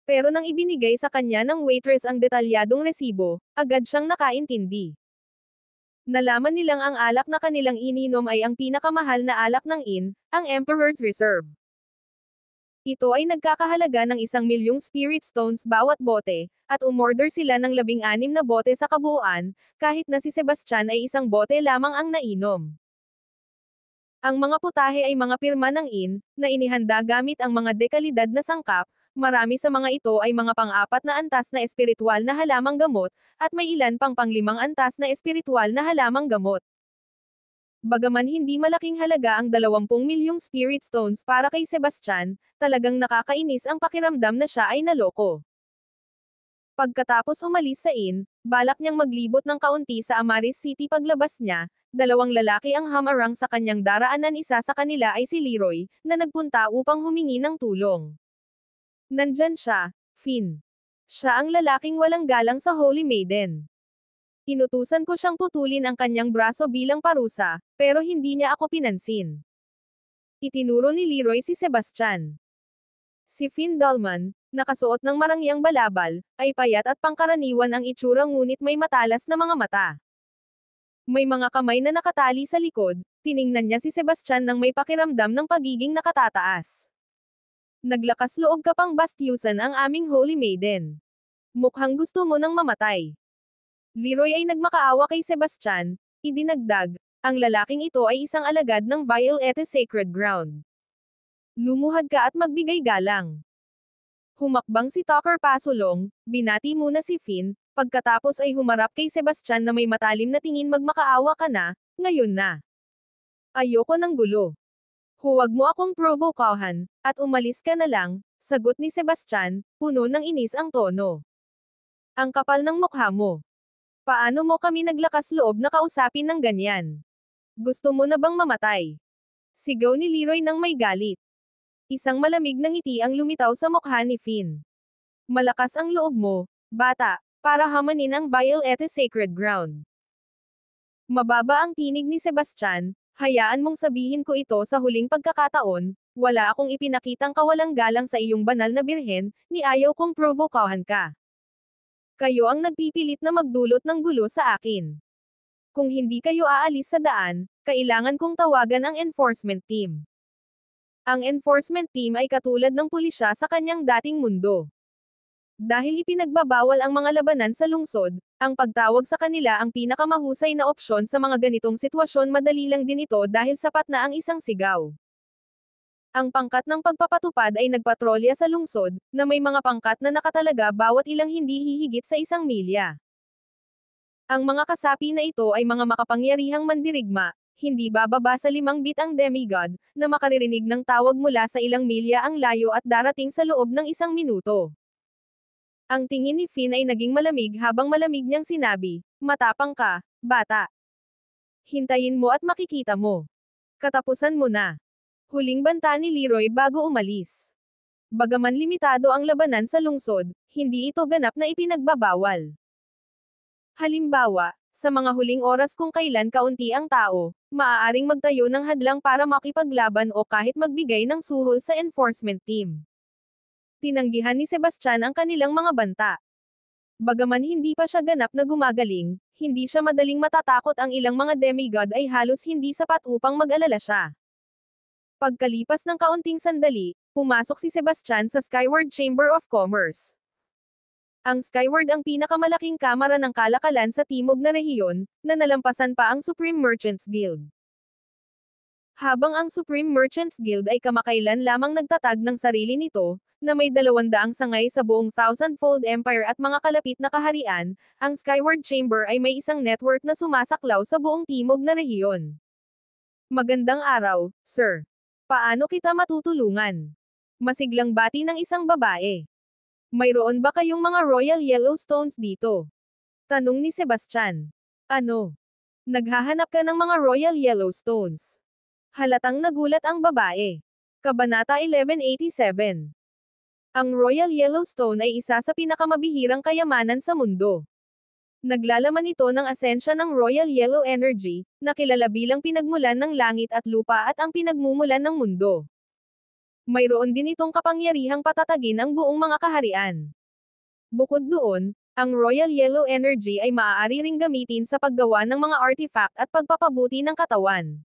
[SPEAKER 1] Pero nang ibinigay sa kanya ng waitress ang detalyadong resibo, agad siyang nakaintindi. Nalaman nilang ang alak na kanilang ininom ay ang pinakamahal na alak ng inn, ang Emperor's Reserve. Ito ay nagkakahalaga ng 1 milyong spirit stones bawat bote, at umorder sila ng 16 na bote sa kabuuan, kahit na si Sebastian ay 1 bote lamang ang nainom. Ang mga putahe ay mga pirma ng inn, na inihanda gamit ang mga dekalidad na sangkap. Marami sa mga ito ay mga pang-4 na antas na espiritual na halamang gamot, at may ilan pang pang-5 antas na espiritual na halamang gamot. Bagaman hindi malaking halaga ang 20 milyong spirit stones para kay Sebastian, talagang nakakainis ang pakiramdam na siya ay naloko. Pagkatapos umalis sa inn, balak niyang maglibot ng kaunti sa Amaris City. Paglabas niya, 2 lalaki ang hamarang sa kanyang daraanan. Isa sa kanila ay si Leroy, na nagpunta upang humingi ng tulong. Nandyan siya, Finn. Siya ang lalaking walang galang sa Holy Maiden. Inutusan ko siyang putulin ang kanyang braso bilang parusa, pero hindi niya ako pinansin. Itinuro ni Leroy si Sebastian. Si Finn Dolman, nakasuot ng marangyang balabal, ay payat at pangkaraniwan ang itsura ngunit may matalas na mga mata. May mga kamay na nakatali sa likod, tiningnan niya si Sebastian nang may pakiramdam ng pagiging nakatataas. Naglakas loob ka pang bastyusan ang aming Holy Maiden. Mukhang gusto mo nang mamatay. Leroy ay nagmakaawa kay Sebastian, idinagdag, ang lalaking ito ay isang alagad ng Violeta Sacred Ground. Lumuhad ka at magbigay galang. Humakbang si Tucker pasulong, binati muna si Finn, pagkatapos ay humarap kay Sebastian na may matalim na tingin. Magmakaawa ka na, ngayon na. Ayoko ng gulo. Huwag mo akong provokahan, at umalis ka na lang, sagot ni Sebastian, puno ng inis ang tono. Ang kapal ng mukha mo. Paano mo kami naglakas loob na kausapin ng ganyan? Gusto mo na bang mamatay? Sigaw ni Leroy nang may galit. Isang malamig na ngiti ang lumitaw sa mukha ni Finn. Malakas ang loob mo, bata, para hamanin ang Violeta Sacred Ground. Mababa ang tinig ni Sebastian, hayaan mong sabihin ko ito sa huling pagkakataon, wala akong ipinakitang kawalang galang sa iyong banal na birhen, ni ayaw kong provokahan ka. Kayo ang nagpipilit na magdulot ng gulo sa akin. Kung hindi kayo aalis sa daan, kailangan kong tawagan ang enforcement team. Ang enforcement team ay katulad ng pulisya sa kanyang dating mundo. Dahil ipinagbabawal ang mga labanan sa lungsod, ang pagtawag sa kanila ang pinakamahusay na opsyon sa mga ganitong sitwasyon. Madali lang din ito dahil sapat na ang isang sigaw. Ang pangkat ng pagpapatupad ay nagpatrolya sa lungsod, na may mga pangkat na nakatalaga bawat ilang hindi hihigit sa 1 milya. Ang mga kasapi na ito ay mga makapangyarihang mandirigma, hindi bababa sa 5 bit ang demigod, na makaririnig ng tawag mula sa ilang milya ang layo at darating sa loob ng 1 minuto. Ang tingin ni Finn ay naging malamig habang malamig niyang sinabi, "Matapang ka, bata. Hintayin mo at makikita mo. Katapusan mo na." Huling banta ni Leroy bago umalis. Bagaman limitado ang labanan sa lungsod, hindi ito ganap na ipinagbabawal. Halimbawa, sa mga huling oras kung kailan kaunti ang tao, maaaring magtayo ng hadlang para makipaglaban o kahit magbigay ng suhol sa enforcement team. Tinanggihan ni Sebastian ang kanilang mga banta. Bagaman hindi pa siya ganap na gumagaling, hindi siya madaling matatakot. Ang ilang mga demigod ay halos hindi sapat upang mag-alala siya. Pagkalipas ng kaunting sandali, pumasok si Sebastian sa Skyward Chamber of Commerce. Ang Skyward ang pinakamalaking kamara ng kalakalan sa timog na rehiyon, na nalampasan pa ang Supreme Merchants Guild. Habang ang Supreme Merchants Guild ay kamakailan lamang nagtatag ng sarili nito, na may 200 sangay sa buong Thousandfold Empire at mga kalapit na kaharian, ang Skyward Chamber ay may isang network na sumasaklaw sa buong timog na rehiyon. Magandang araw, sir. Paano kita matutulungan? Masiglang bati ng isang babae. Mayroon ba kayong mga Royal Yellowstones dito? Tanong ni Sebastian. Ano? Naghahanap ka ng mga Royal Yellowstones? Halatang nagulat ang babae. Kabanata 1187. Ang Royal Yellowstone ay isa sa pinakamabihirang kayamanan sa mundo. Naglalaman ito ng asensya ng Royal Yellow Energy, na kilala bilang pinagmulan ng langit at lupa at ang pinagmumulan ng mundo. Mayroon din itong kapangyarihang patatagin ang buong mga kaharian. Bukod doon, ang Royal Yellow Energy ay maaari ring gamitin sa paggawa ng mga artifact at pagpapabuti ng katawan.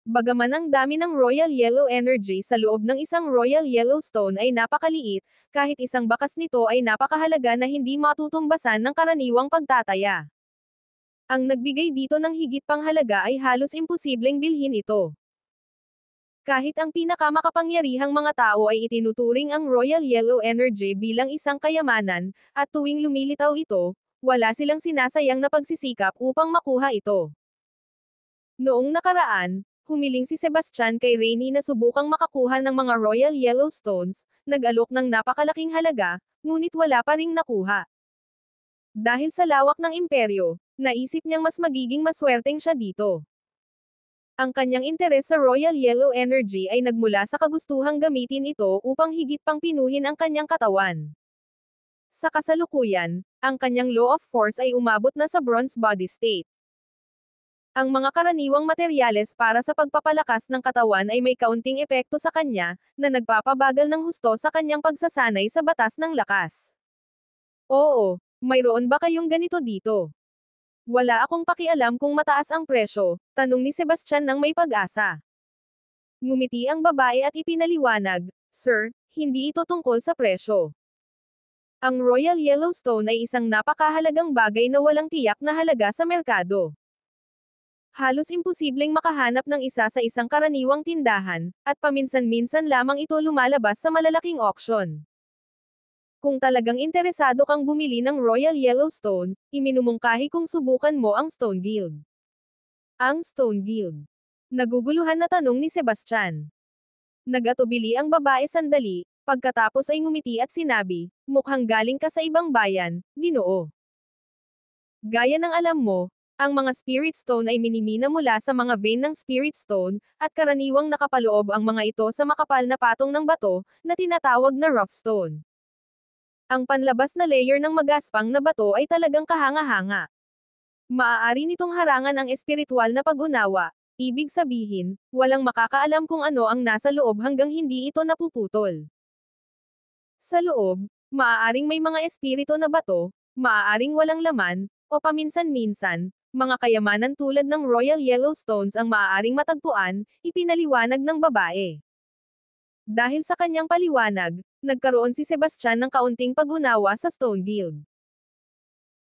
[SPEAKER 1] Bagaman ang dami ng Royal Yellow Energy sa loob ng isang Royal Yellowstone ay napakaliit, kahit isang bakas nito ay napakahalaga na hindi matutumbasan ng karaniwang pagtataya. Ang nagbigay dito ng higit pang halaga ay halos imposibleng bilhin ito. Kahit ang pinakamakapangyarihang mga tao ay itinuturing ang Royal Yellow Energy bilang isang kayamanan, at tuwing lumilitaw ito, wala silang sinasayang na pagsisikap upang makuha ito. Noong nakaraan, humiling si Sebastian kay Rainy na subukang makakuha ng mga Royal Yellowstones, nag-alok ng napakalaking halaga, ngunit wala pa ring nakuha. Dahil sa lawak ng imperyo, naisip niyang mas magiging maswerteng siya dito. Ang kanyang interes sa Royal Yellow Energy ay nagmula sa kagustuhang gamitin ito upang higit pang pinuhin ang kanyang katawan. Sa kasalukuyan, ang kanyang law of force ay umabot na sa bronze body state. Ang mga karaniwang materyales para sa pagpapalakas ng katawan ay may kaunting epekto sa kanya, na nagpapabagal ng husto sa kanyang pagsasanay sa batas ng lakas. Oo, mayroon ba kayong ganito dito? Wala akong pakialam kung mataas ang presyo, tanong ni Sebastian ng may pag-asa. Ngumiti ang babae at ipinaliwanag, Sir, hindi ito tungkol sa presyo. Ang Royal Yellowstone ay isang napakahalagang bagay na walang tiyak na halaga sa merkado. Halos imposibleng makahanap ng isa sa isang karaniwang tindahan, at paminsan-minsan lamang ito lumalabas sa malalaking auction. Kung talagang interesado kang bumili ng Royal Yellowstone, iminumungkahi kung subukan mo ang Stone Guild. Ang Stone Guild. Naguguluhan na tanong ni Sebastian. Nagatubili ang babae sandali, pagkatapos ay ngumiti at sinabi, mukhang galing ka sa ibang bayan, Ginoo. Gaya ng alam mo, ang mga Spirit Stone ay minimina mula sa mga vein ng Spirit Stone, at karaniwang nakapaloob ang mga ito sa makapal na patong ng bato, na tinatawag na rough stone. Ang panlabas na layer ng magaspang na bato ay talagang kahanga-hanga. Maaari nitong harangan ang espiritual na pag-unawa, ibig sabihin, walang makakaalam kung ano ang nasa loob hanggang hindi ito napuputol. Sa loob, maaaring may mga espiritu na bato, maaaring walang laman, o paminsan-minsan, mga kayamanan tulad ng Royal Yellowstones ang maaaring matagpuan, ipinaliwanag ng babae. Dahil sa kanyang paliwanag, nagkaroon si Sebastian ng kaunting pag-unawa sa Stone Guild.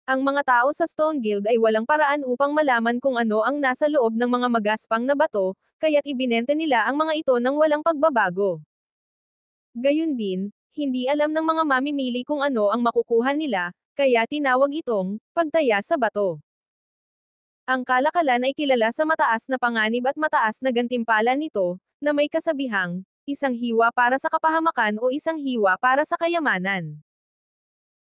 [SPEAKER 1] Ang mga tao sa Stone Guild ay walang paraan upang malaman kung ano ang nasa loob ng mga magaspang na bato, kaya't ibinenta nila ang mga ito ng walang pagbabago. Gayun din, hindi alam ng mga mamimili kung ano ang makukuha nila, kaya tinawag itong pagtaya sa bato. Ang kalakalan ay kilala sa mataas na panganib at mataas na gantimpala nito, na may kasabihang, isang hiwa para sa kapahamakan o isang hiwa para sa kayamanan.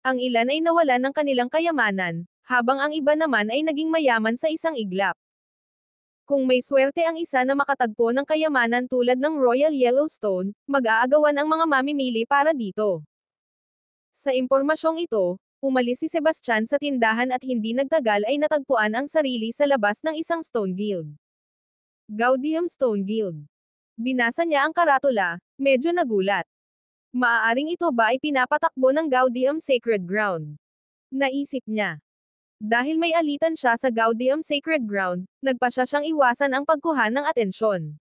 [SPEAKER 1] Ang ilan ay nawalan ng kanilang kayamanan, habang ang iba naman ay naging mayaman sa isang iglap. Kung may swerte ang isa na makatagpo ng kayamanan tulad ng Royal Yellowstone, mag-aagawan ang mga mamimili para dito. Sa impormasyong ito, umalis si Sebastian sa tindahan at hindi nagtagal ay natagpuan ang sarili sa labas ng isang Stone Guild. Gaudium Stone Guild. Binasa niya ang karatula, medyo nagulat. Maaaring ito ba ay pinapatakbo ng Gaudium Sacred Ground? Naisip niya. Dahil may alitan siya sa Gaudium Sacred Ground, nagpasya siyang iwasan ang pagkuha ng atensyon.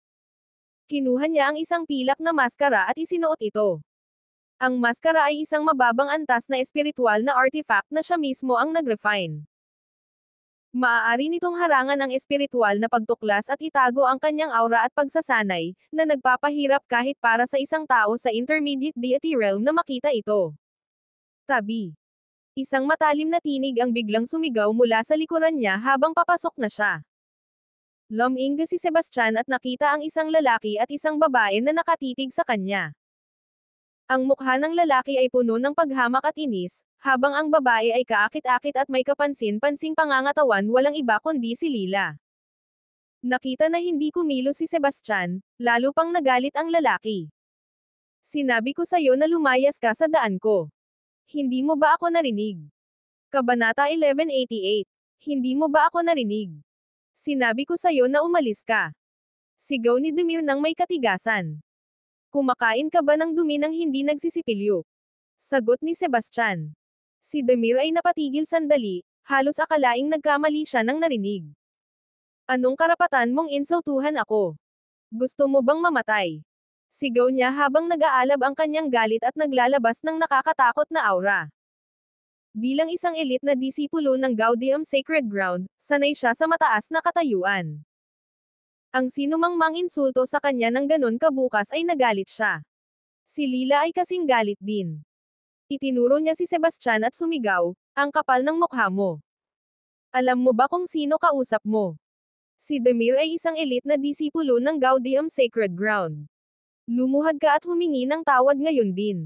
[SPEAKER 1] Kinuha niya ang isang pilak na maskara at isinuot ito. Ang maskara ay isang mababang antas na espiritual na artifact na siya mismo ang nag-refine. Maaari nitong harangan ang espiritual na pagtuklas at itago ang kanyang aura at pagsasanay, na nagpapahirap kahit para sa isang tao sa intermediate deity realm na makita ito. Tabi. Isang matalim na tinig ang biglang sumigaw mula sa likuran niya habang papasok na siya. Luminga si Sebastian at nakita ang isang lalaki at isang babae na nakatitig sa kanya. Ang mukha ng lalaki ay puno ng paghamak at inis, habang ang babae ay kaakit-akit at may kapansin-pansing pangangatawan walang iba kundi si Lila. Nakita na hindi kumilos si Sebastian, lalo pang nagalit ang lalaki. Sinabi ko sa'yo na lumayas ka sa daan ko. Hindi mo ba ako narinig? Kabanata 1188. Hindi mo ba ako narinig? Sinabi ko sa'yo na umalis ka. Sigaw ni Demir ng may katigasan. Kumakain ka ba ng dumi ng hindi nagsisipilyo? Sagot ni Sebastian. Si Demir ay napatigil sandali, halos akalaing nagkamali siya ng narinig. Anong karapatan mong insultuhan ako? Gusto mo bang mamatay? Sigaw niya habang nag-aalab ang kanyang galit at naglalabas ng nakakatakot na aura. Bilang isang elite na disipulo ng Gaudium Sacred Ground, sanay siya sa mataas na katayuan. Ang sinumang manginsulto sa kanya ng ganon kabukas ay nagalit siya. Si Lila ay kasing galit din. Itinuro niya si Sebastian at sumigaw, ang kapal ng mukha mo. Alam mo ba kung sino kausap mo? Si Demir ay isang elite na disipulo ng Gaudium Sacred Ground. Lumuhad ka at humingi ng tawad ngayon din.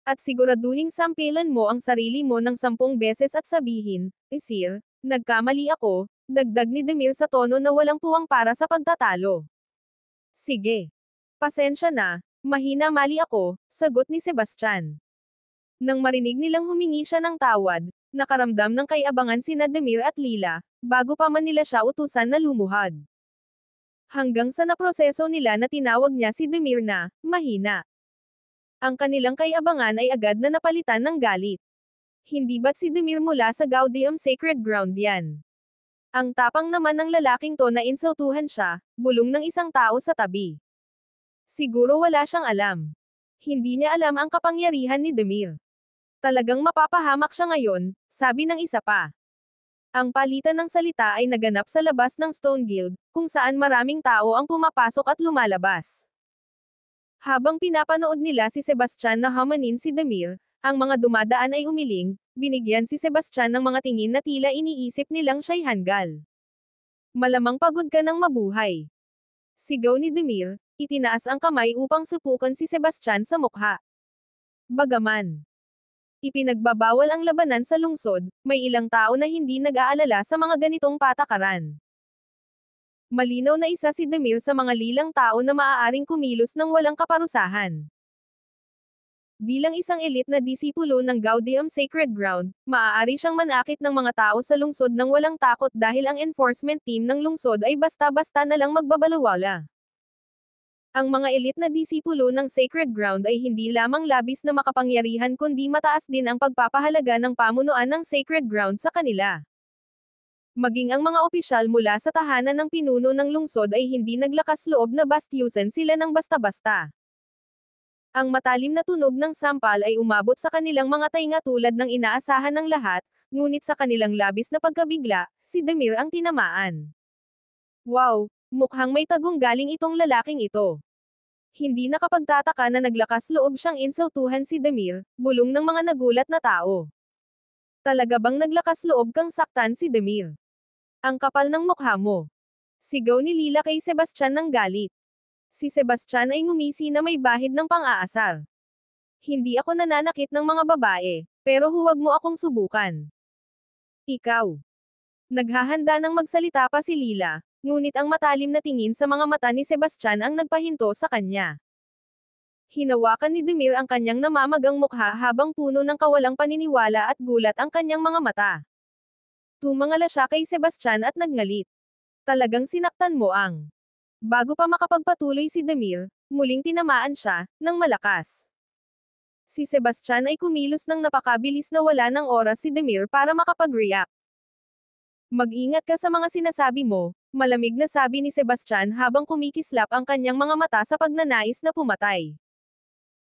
[SPEAKER 1] At siguraduhing sampilan mo ang sarili mo ng 10 beses at sabihin, Sir, nagkamali ako, dagdag ni Demir sa tono na walang puwang para sa pagtatalo. Sige. Pasensya na, mahina mali ako, sagot ni Sebastian. Nang marinig nilang humingi siya ng tawad, nakaramdam ng kay-abangan sina Demir at Lila, bago pa man nila siya utusan na lumuhad. Hanggang sa naproseso nila na tinawag niya si Demir na, mahina. Ang kanilang kay-abangan ay agad na napalitan ng galit. Hindi ba't si Demir mula sa Gaudium Sacred Ground yan? Ang tapang naman ng lalaking to na insultuhan siya, bulong ng isang tao sa tabi. Siguro wala siyang alam. Hindi niya alam ang kapangyarihan ni Demir. Talagang mapapahamak siya ngayon, sabi ng isa pa. Ang palitan ng salita ay naganap sa labas ng Stone Guild, kung saan maraming tao ang pumapasok at lumalabas. Habang pinapanood nila si Sebastian na hamanin si Demir, ang mga dumadaan ay umiling, binigyan si Sebastian ng mga tingin na tila iniisip nilang siya'y hanggal. Malamang pagod ka ng mabuhay. Sigaw ni Demir, itinaas ang kamay upang supukan si Sebastian sa mukha. Bagaman ipinagbabawal ang labanan sa lungsod, may ilang tao na hindi nag-aalala sa mga ganitong patakaran. Malinaw na isa si Demir sa mga lilang tao na maaaring kumilos ng walang kaparusahan. Bilang isang elite na disipulo ng Gaudium Sacred Ground, maaari siyang manakit ng mga tao sa lungsod ng walang takot dahil ang enforcement team ng lungsod ay basta-basta na lang magbabalawala. Ang mga elite na disipulo ng Sacred Ground ay hindi lamang labis na makapangyarihan kundi mataas din ang pagpapahalaga ng pamunuan ng Sacred Ground sa kanila. Maging ang mga opisyal mula sa tahanan ng pinuno ng lungsod ay hindi naglakas loob na bastyusan sila ng basta-basta. Ang matalim na tunog ng sampal ay umabot sa kanilang mga tainga tulad ng inaasahan ng lahat, ngunit sa kanilang labis na pagkabigla, si Demir ang tinamaan. Wow! Mukhang may tagong galing itong lalaking ito. Hindi nakapagtataka na naglakas loob siyang insultuhan si Demir, bulong ng mga nagulat na tao. Talaga bang naglakas loob kang saktan si Demir? Ang kapal ng mukha mo. Sigaw ni Lila kay Sebastian ng galit. Si Sebastian ay ngumisi na may bahid ng pang-aasar. Hindi ako nananakit ng mga babae, pero huwag mo akong subukan. Ikaw. Naghahanda ng magsalita pa si Lila, ngunit ang matalim na tingin sa mga mata ni Sebastian ang nagpahinto sa kanya. Hinawakan ni Demir ang kanyang namamagang mukha habang puno ng kawalang paniniwala at gulat ang kanyang mga mata. Tumangala siya kay Sebastian at nagngalit. Talagang sinaktan mo ang. Bago pa makapagpatuloy si Demir, muling tinamaan siya, ng malakas. Si Sebastian ay kumilos ng napakabilis na wala ng oras si Demir para makapag-react. Mag-ingat ka sa mga sinasabi mo, malamig na sabi ni Sebastian habang kumikislap ang kanyang mga mata sa pagnanais na pumatay.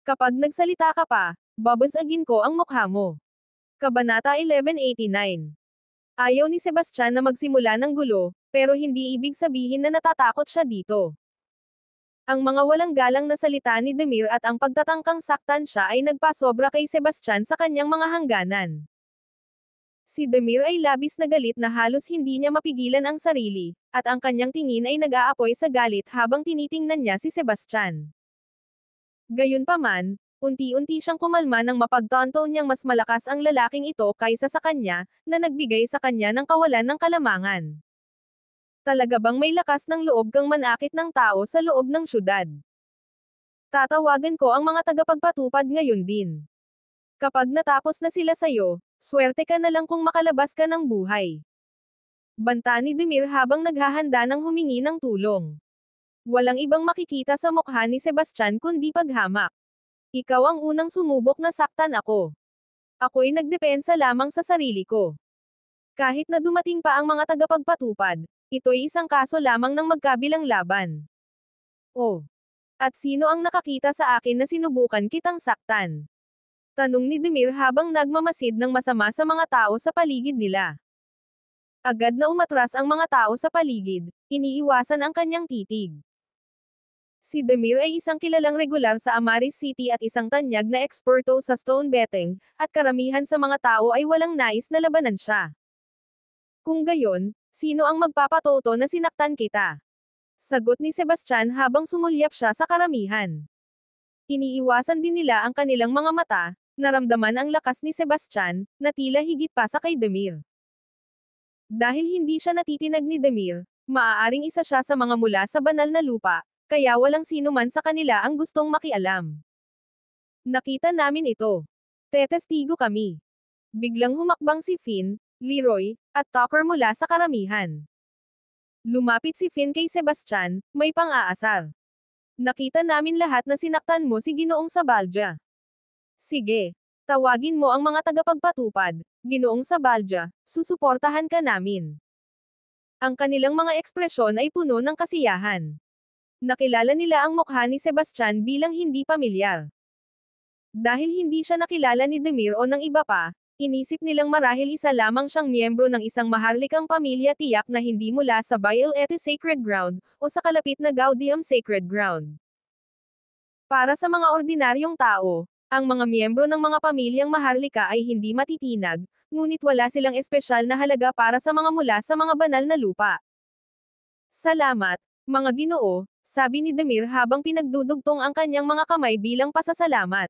[SPEAKER 1] Kapag nagsalita ka pa, babasagin ko ang mukha mo. Kabanata 1189. Ayaw ni Sebastian na magsimula ng gulo, pero hindi ibig sabihin na natatakot siya dito. Ang mga walang galang na salita ni Demir at ang pagtatangkang saktan siya ay nagpasobra kay Sebastian sa kanyang mga hangganan. Si Demir ay labis na galit na halos hindi niya mapigilan ang sarili, at ang kanyang tingin ay nag-aapoy sa galit habang tinitingnan niya si Sebastian. Gayunpaman, unti-unti siyang kumalma nang mapagtanto niyang mas malakas ang lalaking ito kaysa sa kanya, na nagbigay sa kanya ng kawalan ng kalamangan. Talaga bang may lakas ng loob kang manakit ng tao sa loob ng syudad? Tatawagan ko ang mga tagapagpatupad ngayon din. Kapag natapos na sila sayo, swerte ka na lang kung makalabas ka ng buhay. Banta ni Demir habang naghahanda ng humingi ng tulong. Walang ibang makikita sa mukha ni Sebastian kundi paghamak. Ikaw ang unang sumubok na saktan ako. Ako'y nagdepensa lamang sa sarili ko. Kahit na dumating pa ang mga tagapagpatupad, ito'y isang kaso lamang ng magkabilang laban. Oh. At sino ang nakakita sa akin na sinubukan kitang saktan? Tanong ni Demir habang nagmamasid ng masama sa mga tao sa paligid nila. Agad na umatras ang mga tao sa paligid, iniiwasan ang kanyang titig. Si Demir ay isang kilalang regular sa Amaris City at isang tanyag na eksperto sa stone betting, at karamihan sa mga tao ay walang nais na labanan siya. Kung gayon, sino ang magpapatoto na sinaktan kita? Sagot ni Sebastian habang sumulyap siya sa karamihan. Iniiwasan din nila ang kanilang mga mata, naramdaman ang lakas ni Sebastian, na tila higit pa sa kay Demir. Dahil hindi siya natitinag ni Demir, maaaring isa siya sa mga mula sa banal na lupa, kaya walang sino man sa kanila ang gustong makialam. Nakita namin ito. Tetestigo kami. Biglang humakbang si Finn, Leroy, at Tucker mula sa karamihan. Lumapit si Finn kay Sebastian, may pang-aasar. Nakita namin lahat na sinaktan mo si Ginoong Sabalja. Sige. Tawagin mo ang mga tagapagpatupad, Ginoong Sabalja, susuportahan ka namin. Ang kanilang mga ekspresyon ay puno ng kasiyahan. Nakilala nila ang mukha ni Sebastian bilang hindi pamilyar. Dahil hindi siya nakilala ni Demir o ng iba pa, inisip nilang marahil isa lamang siyang miyembro ng isang maharlikang pamilya tiyak na hindi mula sa Violete Sacred Ground, o sa kalapit na Gaudium Sacred Ground. Para sa mga ordinaryong tao, ang mga miyembro ng mga pamilyang maharlika ay hindi matitinag, ngunit wala silang espesyal na halaga para sa mga mula sa mga banal na lupa. Salamat, mga Ginoo, sabi ni Demir habang pinagdudugtong ang kanyang mga kamay bilang pasasalamat.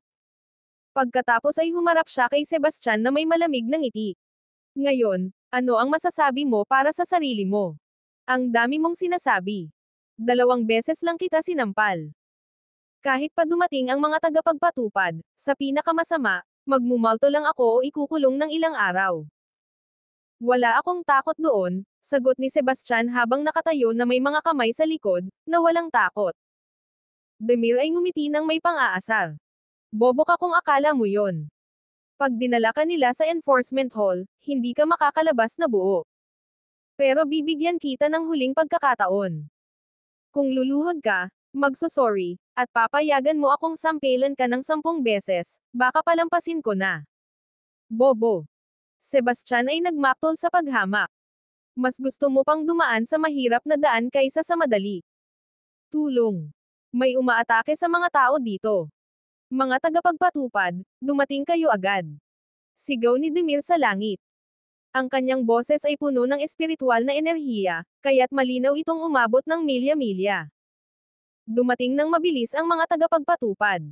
[SPEAKER 1] Pagkatapos ay humarap siya kay Sebastian na may malamig na ngiti. Ngayon, ano ang masasabi mo para sa sarili mo? Ang dami mong sinasabi. 2 beses lang kita sinampal. Kahit pa dumating ang mga tagapagpatupad, sa pinakamasama, magmumulto lang ako o ikukulong ng ilang araw. Wala akong takot doon, sagot ni Sebastian habang nakatayo na may mga kamay sa likod, na walang takot. Demir ay ngumiti ng may pang-aasar. Bobo ka kung akala mo yon. Pag dinala ka nila sa enforcement hall, hindi ka makakalabas na buo. Pero bibigyan kita ng huling pagkakataon. Kung luluhod ka, magsosorry, at papayagan mo akong sampelan ka ng 10 beses, baka palampasin ko na. Bobo. Sebastian ay nagmaktol sa paghamak. Mas gusto mo pang dumaan sa mahirap na daan kaysa sa madali. Tulong. May umaatake sa mga tao dito. Mga tagapagpatupad, dumating kayo agad. Sigaw ni Demir sa langit. Ang kanyang boses ay puno ng espiritual na enerhiya, kaya't malinaw itong umabot ng milya-milya. Dumating ng mabilis ang mga tagapagpatupad.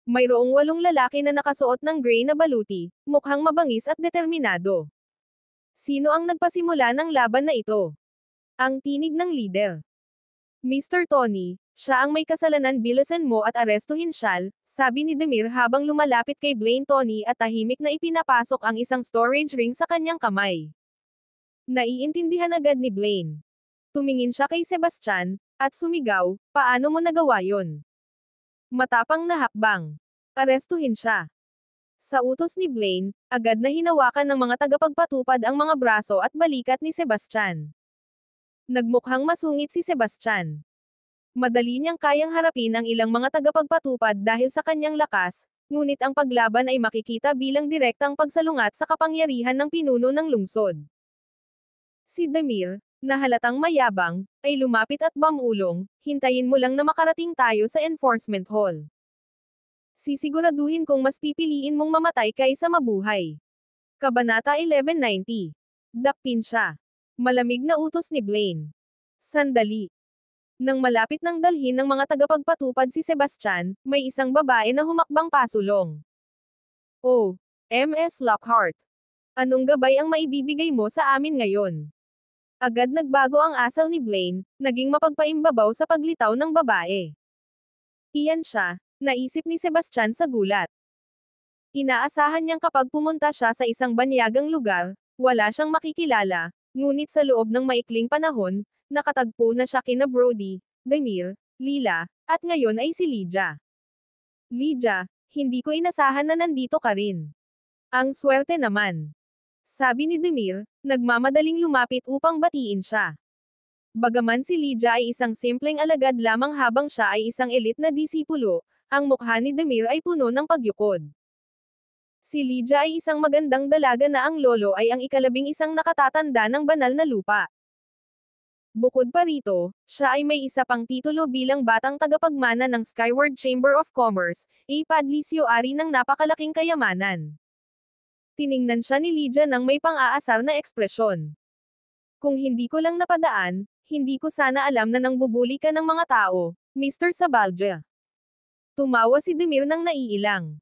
[SPEAKER 1] Mayroong 8 lalaki na nakasuot ng gray na baluti, mukhang mabangis at determinado. Sino ang nagpasimula ng laban na ito? Ang tinig ng leader. Mr. Tony, siya ang may kasalanan, bilisan mo at arestuhin siya, sabi ni Demir habang lumalapit kay Blaine. Tony at tahimik na ipinapasok ang isang storage ring sa kanyang kamay. Naiintindihan agad ni Blaine. Tumingin siya kay Sebastian, at sumigaw, paano mo nagawa yon? Matapang na hakbang. Arestuhin siya. Sa utos ni Blaine, agad na hinawakan ng mga tagapagpatupad ang mga braso at balikat ni Sebastian. Nagmukhang masungit si Sebastian. Madali niyang kayang harapin ang ilang mga tagapagpatupad dahil sa kanyang lakas, ngunit ang paglaban ay makikita bilang direktang pagsalungat sa kapangyarihan ng pinuno ng lungsod. Si Demir, na halatang mayabang, ay lumapit at bamulong, hintayin mo lang na makarating tayo sa enforcement hall. Sisiguraduhin kong mas pipiliin mong mamatay kaysa mabuhay. Kabanata 1190. Dakpin siya. Malamig na utos ni Blaine. Sandali. Nang malapit nang dalhin ng mga tagapagpatupad si Sebastian, may isang babae na humakbang pasulong. Oh, Ms. Lockhart. Anong gabay ang maibibigay mo sa amin ngayon? Agad nagbago ang asal ni Blaine, naging mapagpaimbabaw sa paglitaw ng babae. Iyan siya, naisip ni Sebastian sa gulat. Inaasahan niyang kapag pumunta siya sa isang banyagang lugar, wala siyang makikilala, ngunit sa loob ng maikling panahon, nakatagpo na siya kina Brody, Demir, Lila, at ngayon ay si Lydia. Lydia, hindi ko inasahan na nandito ka rin. Ang swerte naman. Sabi ni Demir, nagmamadaling lumapit upang batiin siya. Bagaman si Lydia ay isang simpleng alagad lamang habang siya ay isang elite na disipulo, ang mukha ni Demir ay puno ng pagyukod. Si Lydia ay isang magandang dalaga na ang lolo ay ang ika-11 nakatatanda ng banal na lupa. Bukod pa rito, siya ay may isa pang titulo bilang batang tagapagmana ng Skyward Chamber of Commerce, a padlisyo-ari ng napakalaking kayamanan. Tiningnan siya ni Lydia ng may pang-aasar na ekspresyon. Kung hindi ko lang napadaan, hindi ko sana alam na nangbubuli ka ng mga tao, Mr. Sabalja. Tumawa si Demir ng naiilang.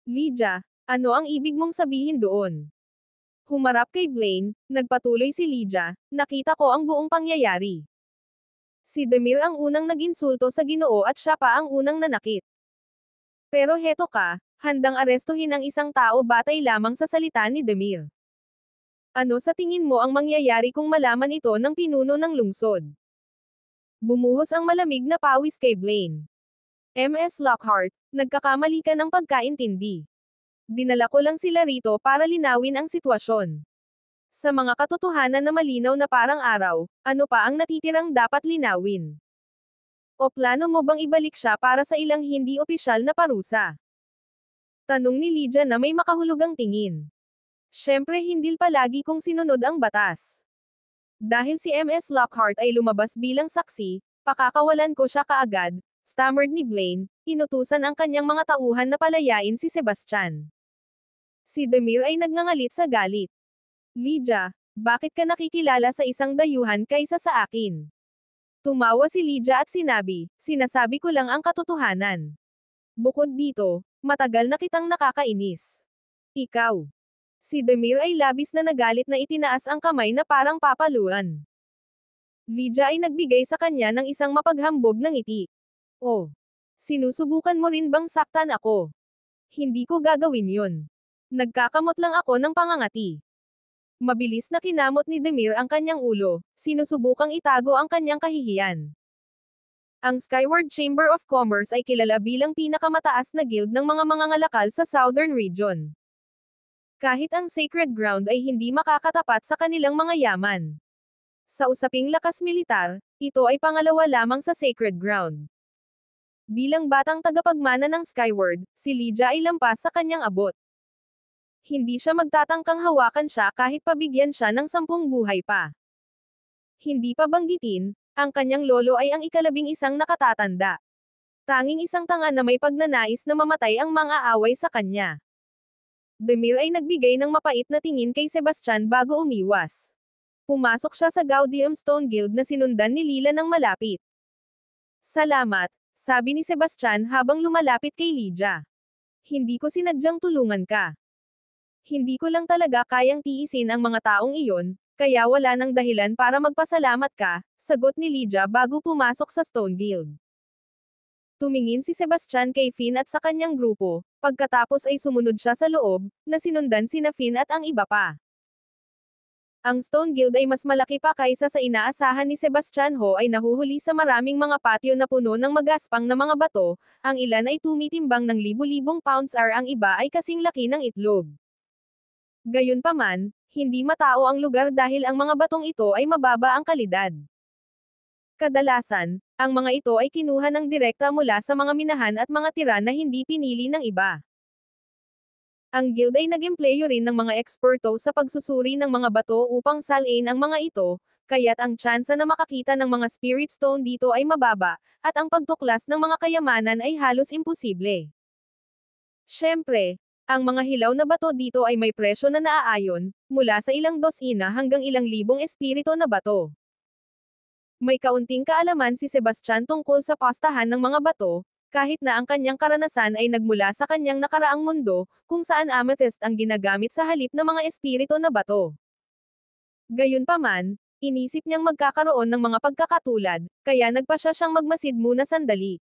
[SPEAKER 1] Lydia, ano ang ibig mong sabihin doon? Humarap kay Blaine, nagpatuloy si Lydia, nakita ko ang buong pangyayari. Si Demir ang unang nag-insulto sa Ginoo at siya pa ang unang nanakit. Pero heto ka, handang arestuhin ang isang tao batay lamang sa salita ni Demir. Ano sa tingin mo ang mangyayari kung malaman ito ng pinuno ng lungsod? Bumuhos ang malamig na pawis kay Blaine. Ms. Lockhart, nagkakamali ka ng pagkaintindi. Dinala ko lang sila rito para linawin ang sitwasyon. Sa mga katotohanan na malinaw na parang araw, ano pa ang natitirang dapat linawin? O plano mo bang ibalik siya para sa ilang hindi opisyal na parusa? Tanong ni Lydia na may makahulugang tingin. Siyempre hindi palagi kung sinunod ang batas. Dahil si Ms. Lockhart ay lumabas bilang saksi, pakakawalan ko siya kaagad, stammered ni Blaine, inutusan ang kanyang mga tauhan na palayain si Sebastian. Si Demir ay nagngangalit sa galit. Lydia, bakit ka nakikilala sa isang dayuhan kaysa sa akin? Tumawa si Lydia at sinabi, sinasabi ko lang ang katotohanan. Bukod dito, matagal na kitang nakakainis. Ikaw. Si Demir ay labis na nagalit na itinaas ang kamay na parang papaluan. Lydia ay nagbigay sa kanya ng isang mapaghambog na ngiti. Oh. Sinusubukan mo rin bang saktan ako? Hindi ko gagawin yun. Nagkakamot lang ako ng pangangati. Mabilis na kinamot ni Demir ang kanyang ulo, sinusubukang itago ang kanyang kahihiyan. Ang Skyward Chamber of Commerce ay kilala bilang pinakamataas na guild ng mga mangangalakal sa Southern Region. Kahit ang Sacred Ground ay hindi makakatapat sa kanilang mga yaman. Sa usaping lakas militar, ito ay pangalawa lamang sa Sacred Ground. Bilang batang tagapagmana ng Skyward, si Lydia ay lampas sa kanyang abot. Hindi siya magtatangkang hawakan siya kahit pabigyan siya ng 10 buhay pa. Hindi pa banggitin, ang kanyang lolo ay ang ika-11 nakatatanda. Tanging isang tanga na may pagnanais na mamatay ang mang-aaway sa kanya. Demir ay nagbigay ng mapait na tingin kay Sebastian bago umiwas. Pumasok siya sa Gaudium Stone Guild na sinundan ni Lila ng malapit. Salamat, sabi ni Sebastian habang lumalapit kay Lydia. Hindi ko sinadyang tulungan ka. Hindi ko lang talaga kayang tiisin ang mga taong iyon, kaya wala nang dahilan para magpasalamat ka, sagot ni Lydia bago pumasok sa Stone Guild. Tumingin si Sebastian kay Finn at sa kanyang grupo, pagkatapos ay sumunod siya sa loob, na sinundan sina Finn at ang iba pa. Ang Stone Guild ay mas malaki pa kaysa sa inaasahan ni Sebastian Ho ay nahuhuli sa maraming mga patio na puno ng magaspang na mga bato, ang ilan ay tumitimbang ng libu-libong pounds ang iba ay kasing laki ng itlog. Gayunpaman, hindi matao ang lugar dahil ang mga batong ito ay mababa ang kalidad. Kadalasan, ang mga ito ay kinuha ng direkta mula sa mga minahan at mga tira na hindi pinili ng iba. Ang guild ay nag-empleyo rin ng mga eksperto sa pagsusuri ng mga bato upang salain ang mga ito, kaya't ang tsansa na makakita ng mga spirit stone dito ay mababa, at ang pagtuklas ng mga kayamanan ay halos imposible. Siyempre, ang mga hilaw na bato dito ay may presyo na naaayon, mula sa ilang dosina hanggang ilang libong espiritu na bato. May kaunting kaalaman si Sebastian tungkol sa pastahan ng mga bato, kahit na ang kanyang karanasan ay nagmula sa kanyang nakaraang mundo, kung saan amethyst ang ginagamit sa halip ng mga espiritu na bato. Gayunpaman, inisip niyang magkakaroon ng mga pagkakatulad, kaya nagpasya siyang magmasid muna sandali.